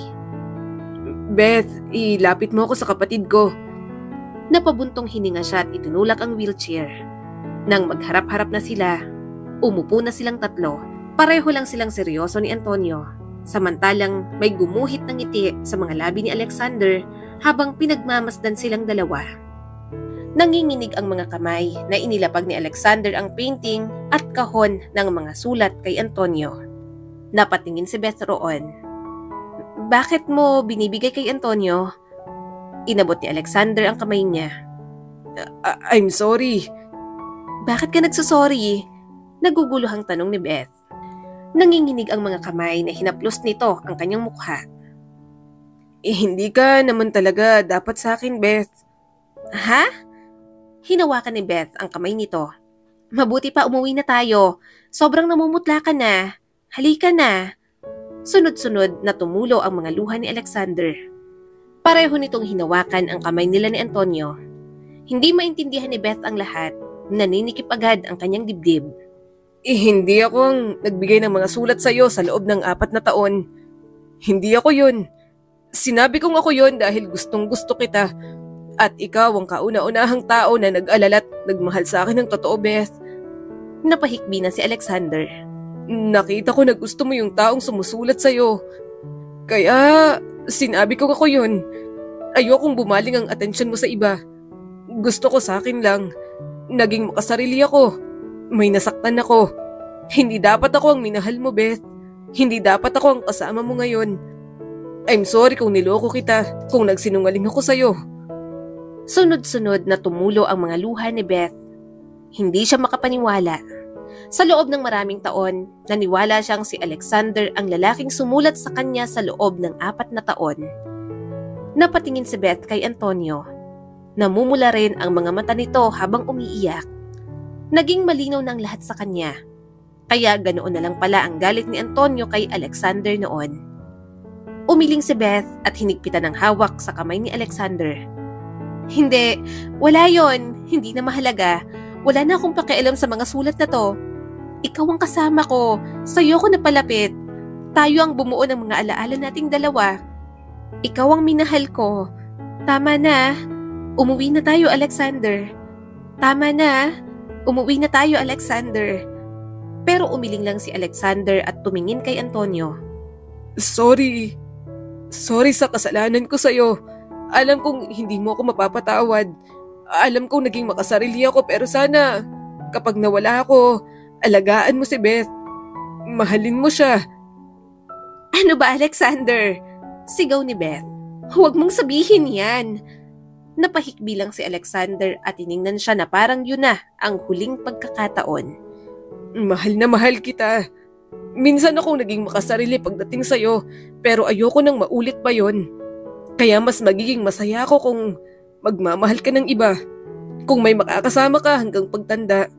Beth, ilapit mo ako sa kapatid ko. Napabuntong hininga siya at itinulak ang wheelchair. Nang magharap-harap na sila, umupo na silang tatlo. Pareho lang silang seryoso ni Antonio. Samantalang may gumuhit ng ngiti sa mga labi ni Alexander habang pinagmamasdan silang dalawa. Nanginginig ang mga kamay na inilapag ni Alexander ang painting at kahon ng mga sulat kay Antonio. Napatingin si Beth roon. Bakit mo binibigay kay Antonio? Inabot ni Alexander ang kamay niya. I'm sorry. Bakit ka nagsusorry? Naguguluhang tanong ni Beth. Nanginginig ang mga kamay na hinaplos nito ang kanyang mukha. Hindi ka naman talaga dapat sa akin, Beth. Ha? Hinawakan ni Beth ang kamay nito. Mabuti pa umuwi na tayo. Sobrang namumutla ka na. Halika na. Sunod-sunod na tumulo ang mga luha ni Alexander. Pareho nitong hinawakan ang kamay nila ni Antonio. Hindi maintindihan ni Beth ang lahat. Naninikip agad ang kanyang dibdib. Hindi ako ang nagbigay ng mga sulat sa'yo sa loob ng 4 na taon. Hindi ako yun. Sinabi kong ako yun dahil gustong gusto kita. At ikaw ang kauna-unahang tao na nag-alala at nagmahal sa akin ng totoo, Beth. Napahikbi na si Alexander. Nakita ko na gusto mo yung taong sumusulat sa'yo. Kaya sinabi ko ako yun. Ayokong bumaling ang atensyon mo sa iba. Gusto ko sa akin lang. Naging makasarili ako. May nasaktan ako. Hindi dapat ako ang minahal mo, Beth. Hindi dapat ako ang kasama mo ngayon. I'm sorry kung niloko kita, kung nagsinungaling ako sa'yo. Sunod-sunod na tumulo ang mga luha ni Beth. Hindi siya makapaniwala. Sa loob ng maraming taon, naniwala siyang si Alexander ang lalaking sumulat sa kanya sa loob ng 4 na taon. Napatingin si Beth kay Antonio. Namumula rin ang mga mata nito habang umiiyak. Naging malinaw ng lahat sa kanya. Kaya ganoon na lang pala ang galit ni Antonio kay Alexander noon. Umiling si Beth at hinigpitan ng hawak sa kamay ni Alexander. Hindi, wala yon. Hindi na mahalaga. Wala na akong pakialam sa mga sulat na to. Ikaw ang kasama ko. Sa'yo ko napalapit. Tayo ang bumuo ng mga alaala nating dalawa. Ikaw ang minahal ko. Tama na. Umuwi na tayo, Alexander. Tama na. Umuwi na tayo, Alexander. Pero umiling lang si Alexander at tumingin kay Antonio. Sorry. Sorry sa kasalanan ko sa'yo. Alam kong hindi mo ako mapapatawad. Alam kong naging makasarili ako pero sana kapag nawala ako, alagaan mo si Beth. Mahalin mo siya. Ano ba, Alexander? Sigaw ni Beth. Huwag mong sabihin yan. Napahikbi lang si Alexander at tiningnan siya na parang yun na ang huling pagkakataon. Mahal na mahal kita. Minsan akong naging makasarili pagdating sa'yo pero ayoko nang maulit pa yon. Kaya mas magiging masaya ako kung magmamahal ka ng iba. Kung may makakasama ka hanggang pagtanda,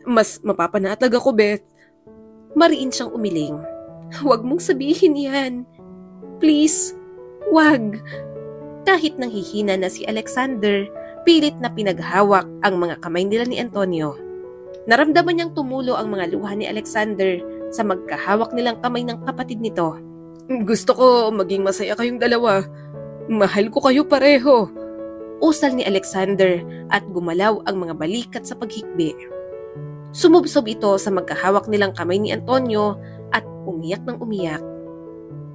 mas mapapanatag ako, Beth. Mariin siyang umiling. Huwag mong sabihin yan. Please, wag. Kahit nanghihina na si Alexander, pilit na pinaghawak ang mga kamay nila ni Antonio. Naramdaman niyang tumulo ang mga luha ni Alexander sa magkahawak nilang kamay ng kapatid nito. Gusto ko maging masaya kayong dalawa. Mahal ko kayo pareho. Usal ni Alexander at gumalaw ang mga balikat sa paghikbi. Sumubsob ito sa magkahawak nilang kamay ni Antonio at umiyak ng umiyak.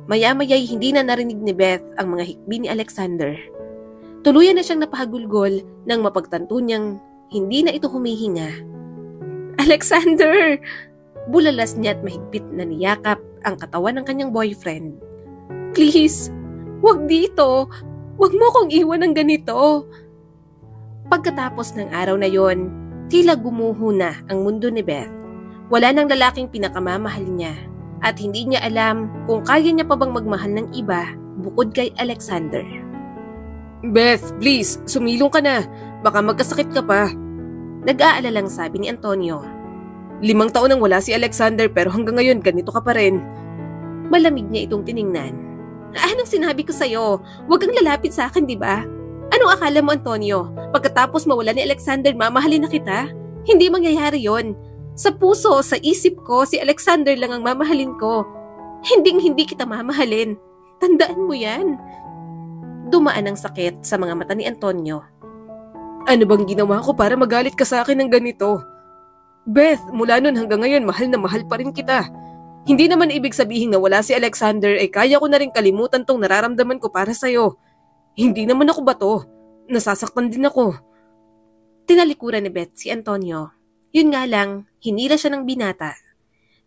Maya-maya'y hindi na narinig ni Beth ang mga hikbi ni Alexander. Tuluyan na siyang napahagulgol nang mapagtanto niyang hindi na ito humihinga. Alexander! Bulalas niya at mahigpit na niyakap ang katawan ng kanyang boyfriend. Please! Huwag dito! Huwag mo kong iwan ng ganito! Pagkatapos ng araw na yon, tila gumuho na ang mundo ni Beth. Wala nang lalaking pinakamamahal niya at hindi niya alam kung kaya niya pa bang magmahal ng iba bukod kay Alexander. Beth, please, sumilong ka na. Baka magkasakit ka pa. Nag-aalalang sabi ni Antonio. 5 taon nang wala si Alexander pero hanggang ngayon ganito ka pa rin. Malamig niya itong tiningnan. Anong sinabi ko sa'yo? Huwag kang lalapit sa akin, di ba? Anong akala mo, Antonio? Pagkatapos mawala ni Alexander, mamahalin na kita? Hindi mangyayari yon. Sa puso, sa isip ko, si Alexander lang ang mamahalin ko. Hindi kita mamahalin. Tandaan mo yan. Dumaan ang sakit sa mga mata ni Antonio. Ano bang ginawa ko para magalit ka sa akin ng ganito? Beth, mula nun hanggang ngayon, mahal na mahal pa rin kita. Hindi naman ibig sabihin na wala si Alexander ay kaya ko na rin kalimutan tong nararamdaman ko para sa'yo. Hindi naman ako bato. Nasasaktan din ako. Tinalikuran ni Beth si Antonio. Yun nga lang, hinila siya ng binata.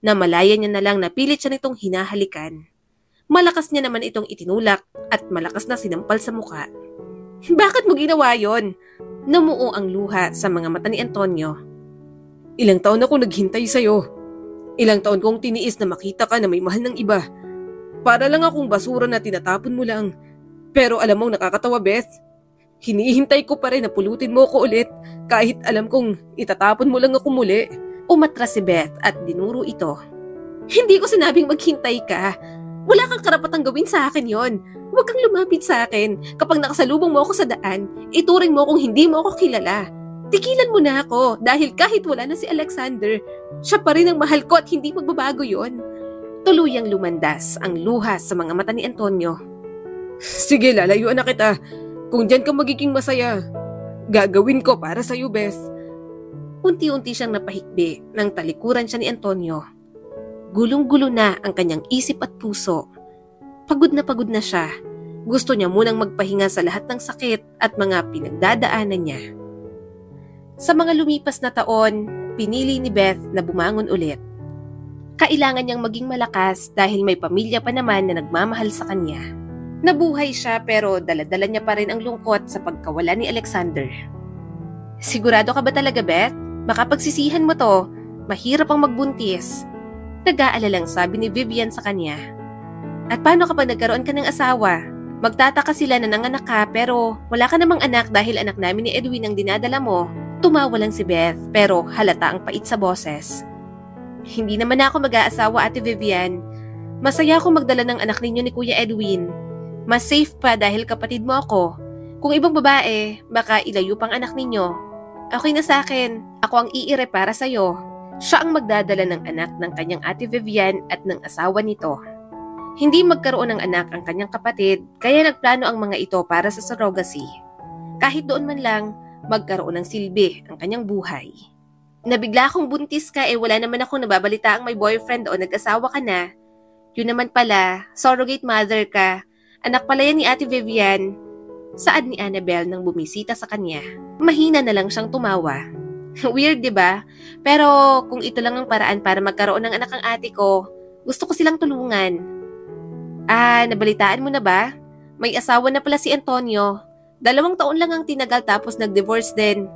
Namalayan niya na lang na pilit siya nitong hinahalikan. Malakas niya naman itong itinulak at malakas na sinampal sa muka. Bakit mo ginawa yon? Namuo ang luha sa mga mata ni Antonio. Ilang taon akong naghintay sa'yo. Ilang taon kong tiniis na makita ka na may mahal ng iba. Para lang akong basura na tinatapon mo lang. Pero alam mong nakakatawa, Beth. Hinihintay ko pa rin na pulutin mo ko ulit kahit alam kong itatapon mo lang ako muli. Umatras si Beth at dinuro ito. Hindi ko sinabing maghintay ka. Wala kang karapatang gawin sa akin yon. Huwag kang lumapit sa akin. Kapag nakasalubong mo ako sa daan, ituring mo kung hindi mo ako kilala. Tigilan mo na ako dahil kahit wala na si Alexander, siya pa rin ang mahal ko at hindi magbabago yon. Tuluyang lumandas ang luha sa mga mata ni Antonio. Sige, lalayuan na kita. Kung diyan ka magiging masaya, gagawin ko para sa'yo, Beth. Unti-unti siyang napahikbi nang talikuran siya ni Antonio. Gulong-gulo na ang kanyang isip at puso. Pagod na siya. Gusto niya munang magpahinga sa lahat ng sakit at mga pinagdadaanan niya. Sa mga lumipas na taon, pinili ni Beth na bumangon ulit. Kailangan niyang maging malakas dahil may pamilya pa naman na nagmamahal sa kanya. Nabuhay siya pero dala-dala niya pa rin ang lungkot sa pagkawala ni Alexander. Sigurado ka ba talaga, Beth? Baka pagsisihan mo to, mahirap ang magbuntis. Nag-aalalang sabi ni Vivian sa kanya. At paano kapag nagkaroon ka ng asawa? Magtataka sila na nanganak ka pero wala ka namang anak dahil anak namin ni Edwin ang dinadala mo. Tumawa lang si Beth pero halata ang pait sa boses. Hindi naman ako mag-aasawa, Ate Vivian. Masaya akong magdala ng anak ninyo ni Kuya Edwin. Mas safe pa dahil kapatid mo ako. Kung ibang babae, baka ilayo pang anak ninyo. Okay na sa akin, ako ang iire para sa'yo. Siya ang magdadala ng anak ng kanyang Ate Vivian at ng asawa nito. Hindi magkaroon ng anak ang kanyang kapatid, kaya nagplano ang mga ito para sa surrogacy. Kahit doon man lang, magkaroon ng silbi ang kanyang buhay. Nabigla akong buntis ka wala naman akong nababalita ang may boyfriend o nag-asawa ka na. Yun naman pala, surrogate mother ka. Anak pala yan ni Ate Vivian. Saad ni Annabelle nang bumisita sa kanya. Mahina na lang siyang tumawa. Weird, di ba? Pero kung ito lang ang paraan para magkaroon ng anak ang ate ko, gusto ko silang tulungan. Nabalitaan mo na ba? May asawa na pala si Antonio. 2 taon lang ang tinagal tapos nag-divorce din.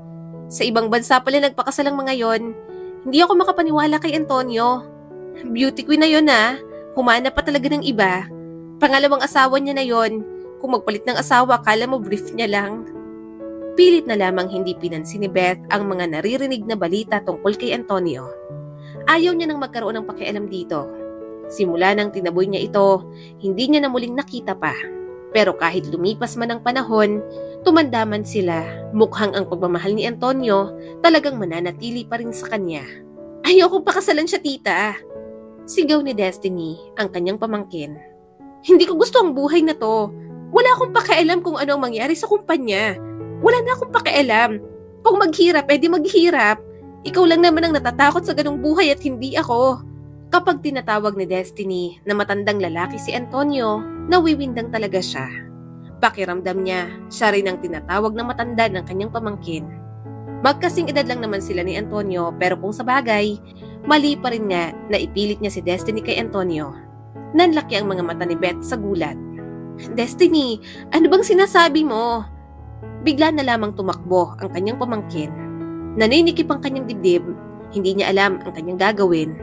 Sa ibang bansa pala nagpakasal ang mga yon. Hindi ako makapaniwala kay Antonio. Beauty queen na yon Humanap pa talaga ng iba. Pangalawang asawa niya na yon. Kung magpalit ng asawa, kala mo brief niya lang. Pilit na lamang hindi pinansin ni Beth ang mga naririnig na balita tungkol kay Antonio. Ayaw niya nang magkaroon ng pakialam dito. Simula nang tinaboy niya ito, hindi niya na muling nakita pa. Pero kahit lumipas man ang panahon, tumanda man sila, mukhang ang pagmamahal ni Antonio talagang mananatili pa rin sa kanya. Ayokong pakasalan siya, tita. Sigaw ni Destiny, ang kanyang pamangkin. Hindi ko gusto ang buhay na to. Wala akong pakialam kung ano ang mangyari sa kumpanya. Wala na akong pakialam. Kung maghirap, edi maghirap. Ikaw lang naman ang natatakot sa ganung buhay at hindi ako. Kapag tinatawag ni Destiny na matandang lalaki si Antonio, nawiwindang talaga siya. Pakiramdam niya, siya rin ang tinatawag na matanda ng kanyang pamangkin. Magkasing edad lang naman sila ni Antonio pero kung sa bagay, mali pa rin nga na ipilit niya si Destiny kay Antonio. Nanlaki ang mga mata ni Beth sa gulat. Destiny, ano bang sinasabi mo? Bigla na lamang tumakbo ang kanyang pamangkin. Naninikip ang kanyang dibdib, hindi niya alam ang kanyang gagawin.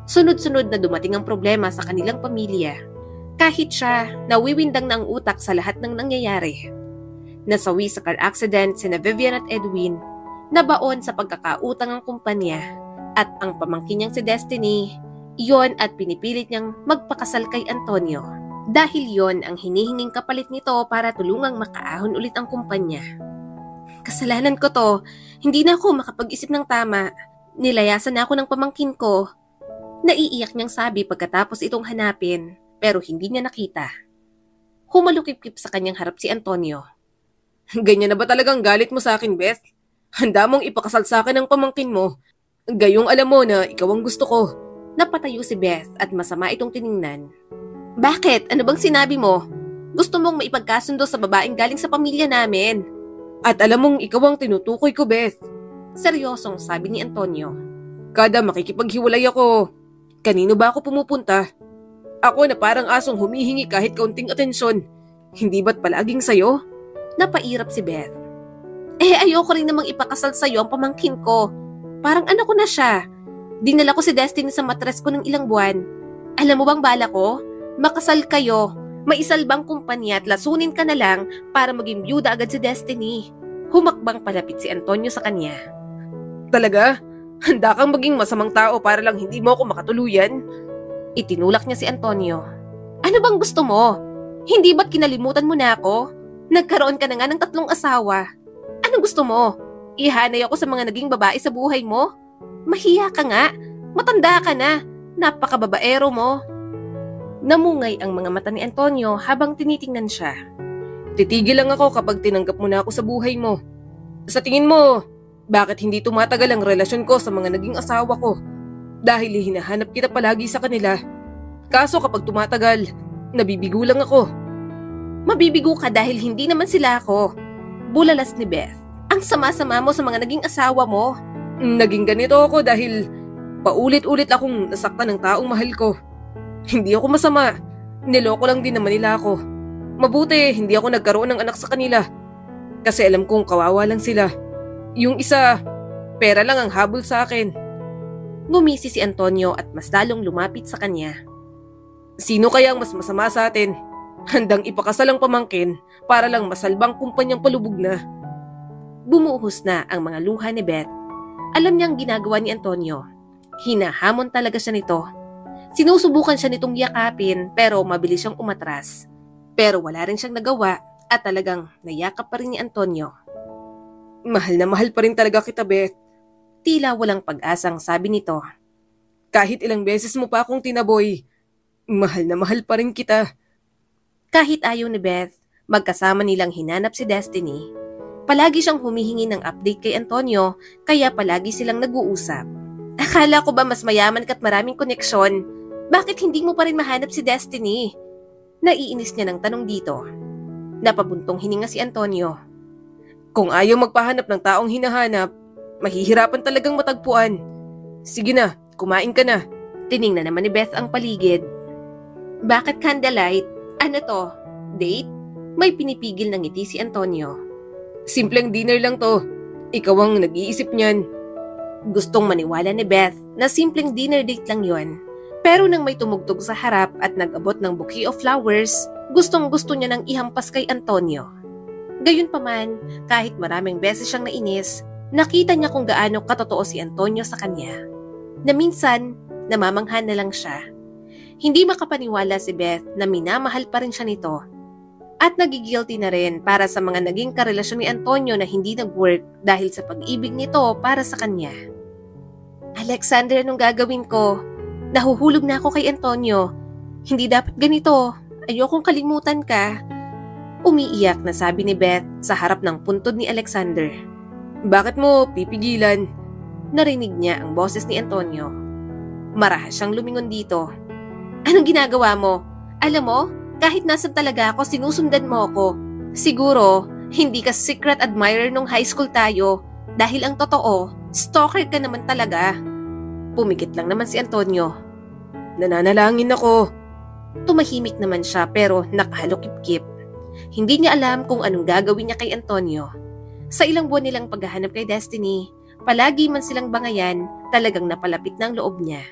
Sunod-sunod na dumating ang problema sa kanilang pamilya. Kahit siya, nawiwindang na ang utak sa lahat ng nangyayari. Nasawi sa car accident sina Vivian at Edwin, nabaon sa pagkakautang ang kumpanya, at ang pamangkin niyang si Destiny, iyon at pinipilit niyang magpakasal kay Antonio. Dahil yon ang hinihinging kapalit nito para tulungang makaahon ulit ang kumpanya. Kasalanan ko to, hindi na ako makapag-isip ng tama. Nilayasan na ako ng pamangkin ko. Naiiyak niyang sabi pagkatapos itong hanapin, pero hindi niya nakita. Humalukip-kip sa kanyang harap si Antonio. Ganyan na ba talagang galit mo sa akin, Beth? Handa mong ipakasal sa akin ang pamangkin mo. Gayong alam mo na ikaw ang gusto ko. Napatayo si Beth at masama itong tiningnan. Bakit? Ano bang sinabi mo? Gusto mong maipagkasundo sa babaeng galing sa pamilya namin? At alam mong ikaw ang tinutukoy ko, Beth. Seryosong sabi ni Antonio. Kada makikipaghiwalay ako, kanino ba ako pumupunta? Ako na parang asong humihingi kahit kaunting atensyon. Hindi ba't palaging sayo? Napairap si Beth. Ayoko rin namang ipakasal sa'yo ang pamangkin ko. Parang anak ko na siya. Dinala ko si Destiny sa matres ko ng ilang buwan. Alam mo bang bala ko? Makasal kayo, maisalbang kumpanya at lasunin ka na lang para maging byuda agad si Destiny. Humakbang palapit si Antonio sa kanya. Talaga? Handa kang maging masamang tao para lang hindi mo ako makatuluyan? Itinulak niya si Antonio. Ano bang gusto mo? Hindi ba't kinalimutan mo na ako? Nagkaroon ka na nga ng 3 asawa. Anong gusto mo? Ihanay ako sa mga naging babae sa buhay mo? Mahiya ka nga. Matanda ka na. Napakababaero mo. Namungay ang mga mata ni Antonio habang tinitingnan siya. Titigil lang ako kapag tinanggap mo na ako sa buhay mo. Sa tingin mo, bakit hindi tumatagal ang relasyon ko sa mga naging asawa ko? Dahil hinahanap kita palagi sa kanila. Kaso kapag tumatagal, nabibigo lang ako. Mabibigo ka dahil hindi naman sila ako. Bulalas ni Beth. Ang sama-sama mo sa mga naging asawa mo. Naging ganito ako dahil paulit-ulit akong nasaktan ng taong mahal ko. Hindi ako masama. Niloko lang din naman nila ako. Mabuti, hindi ako nagkaroon ng anak sa kanila. Kasi alam kong kawawa lang sila. Yung isa, pera lang ang habol sa akin. Ngumisi si Antonio at mas lalong lumapit sa kanya. Sino kaya ang mas masama sa atin? Handang ipakasal ang pamangkin para lang masalbang kumpanyang palubog na. Bumuhos na ang mga luha ni Beth. Alam niyang ginagawa ni Antonio. Hinahamon talaga siya nito. Sinusubukan siya nitong yakapin pero mabilis siyang umatras. Pero wala rin siyang nagawa at talagang nayakap pa rin ni Antonio. Mahal na mahal pa rin talaga kita, Beth. Tila walang pag-asang sabi nito. Kahit ilang beses mo pa akong tinaboy, mahal na mahal pa rin kita. Kahit ayaw ni Beth, magkasama nilang hinanap si Destiny. Palagi siyang humihingi ng update kay Antonio, kaya palagi silang nag-uusap. Akala ko ba mas mayaman ka't maraming koneksyon? Bakit hindi mo pa rin mahanap si Destiny? Naiinis niya ng tanong dito. Napabuntong hininga si Antonio. Kung ayaw magpahanap ng taong hinahanap, mahihirapan talagang matagpuan. Sige na, kumain ka na. Tiningnan naman ni Beth ang paligid. Bakit candlelight? Ano to? Date? May pinipigil ng ngiti si Antonio. Simpleng dinner lang to. Ikaw ang nag-iisip niyan. Gustong maniwala ni Beth na simpleng dinner date lang yon. Pero nang may tumugtog sa harap at nag-abot ng bouquet of flowers, gustong-gusto niya nang ihampas kay Antonio. Gayunpaman, kahit maraming beses siyang nainis, nakita niya kung gaano katotoo si Antonio sa kanya. Na minsan, namamangha na lang siya. Hindi makapaniwala si Beth na minamahal pa rin siya nito. At nagigilty na rin para sa mga naging karelasyon ni Antonio na hindi nag-work dahil sa pag-ibig nito para sa kanya. Alexander, anong gagawin ko? Nahuhulog na ako kay Antonio. Hindi dapat ganito. Ayokong kalimutan ka. Umiiyak na sabi ni Beth sa harap ng puntod ni Alexander. Bakit mo pipigilan? Narinig niya ang boses ni Antonio. Marahas siyang lumingon dito. Anong ginagawa mo? Alam mo, kahit nasan talaga ako, sinusundan mo ako. Siguro, hindi ka secret admirer nung high school tayo. Dahil ang totoo, stalker ka naman talaga. Pumikit lang naman si Antonio. Nananalangin ako. Tumahimik naman siya pero nakahalukip-kip. Hindi niya alam kung anong gagawin niya kay Antonio. Sa ilang buwan nilang paghahanap kay Destiny, palagi man silang bangayan, talagang napalapit ng loob niya.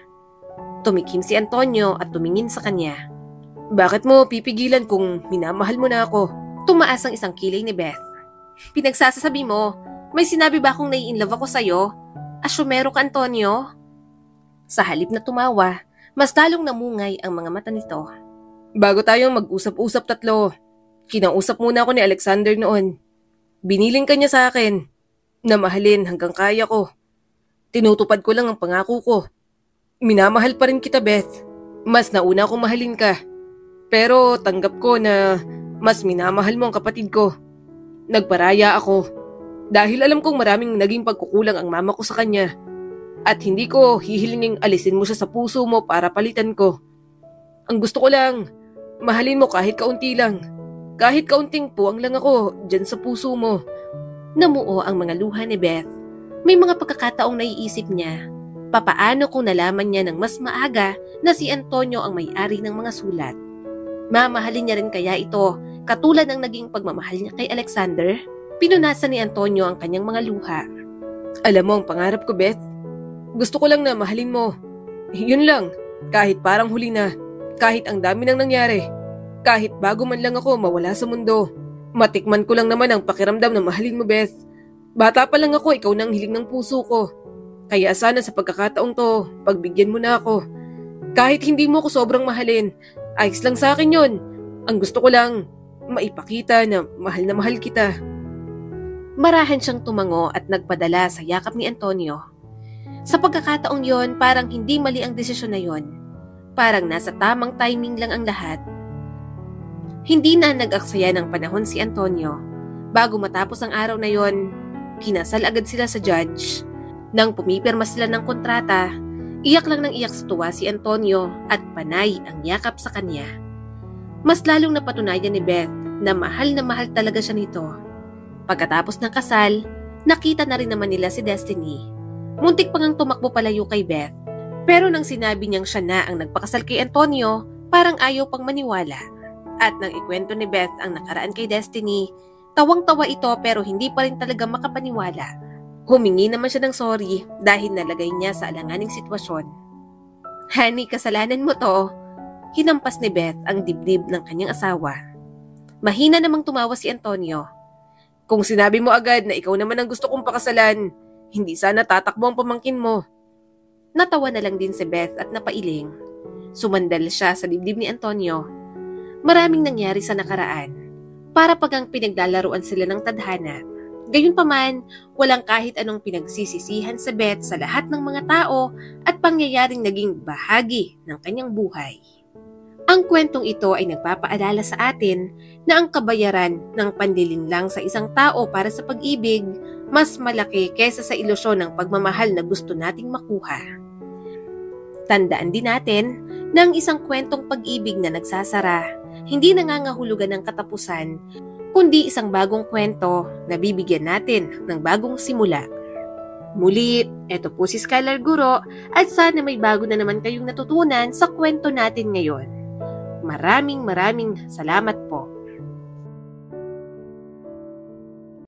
Tumikim si Antonio at tumingin sa kanya. Bakit mo pipigilan kung minamahal mo na ako? Tumaas ang isang kilay ni Beth. Pinagsasasabi mo, may sinabi ba akong nai-inlove ako sa'yo? Asyumero ka, Antonio? Sa halip na tumawa, mas lalong namungay ang mga mata nito. Bago tayong mag-usap-usap tatlo, kinausap muna ako ni Alexander noon. Biniling ka niya sa akin na mahalin hanggang kaya ko. Tinutupad ko lang ang pangako ko. Minamahal pa rin kita, Beth. Mas nauna akong mahalin ka. Pero tanggap ko na mas minamahal mo ang kapatid ko. Nagparaya ako. Dahil alam kong maraming naging pagkukulang ang mama ko sa kanya. At hindi ko hihilinging alisin mo siya sa puso mo para palitan ko. Ang gusto ko lang, mahalin mo kahit kaunti lang. Kahit kaunting puwang lang ako dyan sa puso mo. Namuo ang mga luha ni Beth. May mga pagkakataong naiisip niya, papaano kung nalaman niya ng mas maaga na si Antonio ang may-ari ng mga sulat? Mamahalin niya rin kaya ito, katulad ng naging pagmamahal niya kay Alexander? Pinunasan ni Antonio ang kanyang mga luha. Alam mo ang pangarap ko, Beth. Gusto ko lang na mahalin mo. Yun lang. Kahit parang huli na. Kahit ang dami nang nangyari. Kahit bago man lang ako mawala sa mundo. Matikman ko lang naman ang pakiramdam na mahalin mo, Beth. Bata pa lang ako, ikaw na ang hiling ng puso ko. Kaya sana sa pagkakataong to, pagbigyan mo na ako. Kahit hindi mo ako sobrang mahalin, ayos lang sa akin yun. Ang gusto ko lang, maipakita na mahal kita. Marahan siyang tumango at nagpadala sa yakap ni Antonio. Sa pagkakataong yon, parang hindi mali ang desisyon na yon. Parang nasa tamang timing lang ang lahat. Hindi na nag-aksaya ng panahon si Antonio. Bago matapos ang araw na yon, kinasal agad sila sa judge. Nang pumipirma sila ng kontrata, iyak lang ng iyak sa tuwa si Antonio at panay ang yakap sa kanya. Mas lalong napatunayan ni Beth na mahal talaga siya nito. Pagkatapos ng kasal, nakita na rin naman nila si Destiny. Muntik pang ang tumakbo palayo kay Beth. Pero nang sinabi niyang siya na ang nagpakasal kay Antonio, parang ayaw pang maniwala. At nang ikwento ni Beth ang nakaraan kay Destiny, tawang-tawa ito pero hindi pa rin talaga makapaniwala. Humingi naman siya ng sorry dahil nalagay niya sa alanganing sitwasyon. Honey, kasalanan mo to. Hinampas ni Beth ang dibdib ng kanyang asawa. Mahina namang tumawa si Antonio. Kung sinabi mo agad na ikaw naman ang gusto kong pakasalan, hindi sana tatakbo ang pamangkin mo. Natawa na lang din si Beth at napailing. Sumandal siya sa dibdib ni Antonio. Maraming nangyari sa nakaraan. Para pagang pinaglalaruan sila ng tadhana. Gayunpaman, walang kahit anong pinagsisisihan sa Beth sa lahat ng mga tao at pangyayaring naging bahagi ng kanyang buhay. Ang kwentong ito ay nagpapaalala sa atin na ang kabayaran ng panlilinlang sa isang tao para sa pag-ibig mas malaki kaysa sa ilusyon ng pagmamahal na gusto nating makuha. Tandaan din natin na ang isang kwentong pag-ibig na nagsasara, hindi nangangahulugan ng katapusan, kundi isang bagong kwento na bibigyan natin ng bagong simula. Muli, eto po si Skylar Guro at sana may bago na naman kayong natutunan sa kwento natin ngayon. Maraming salamat po.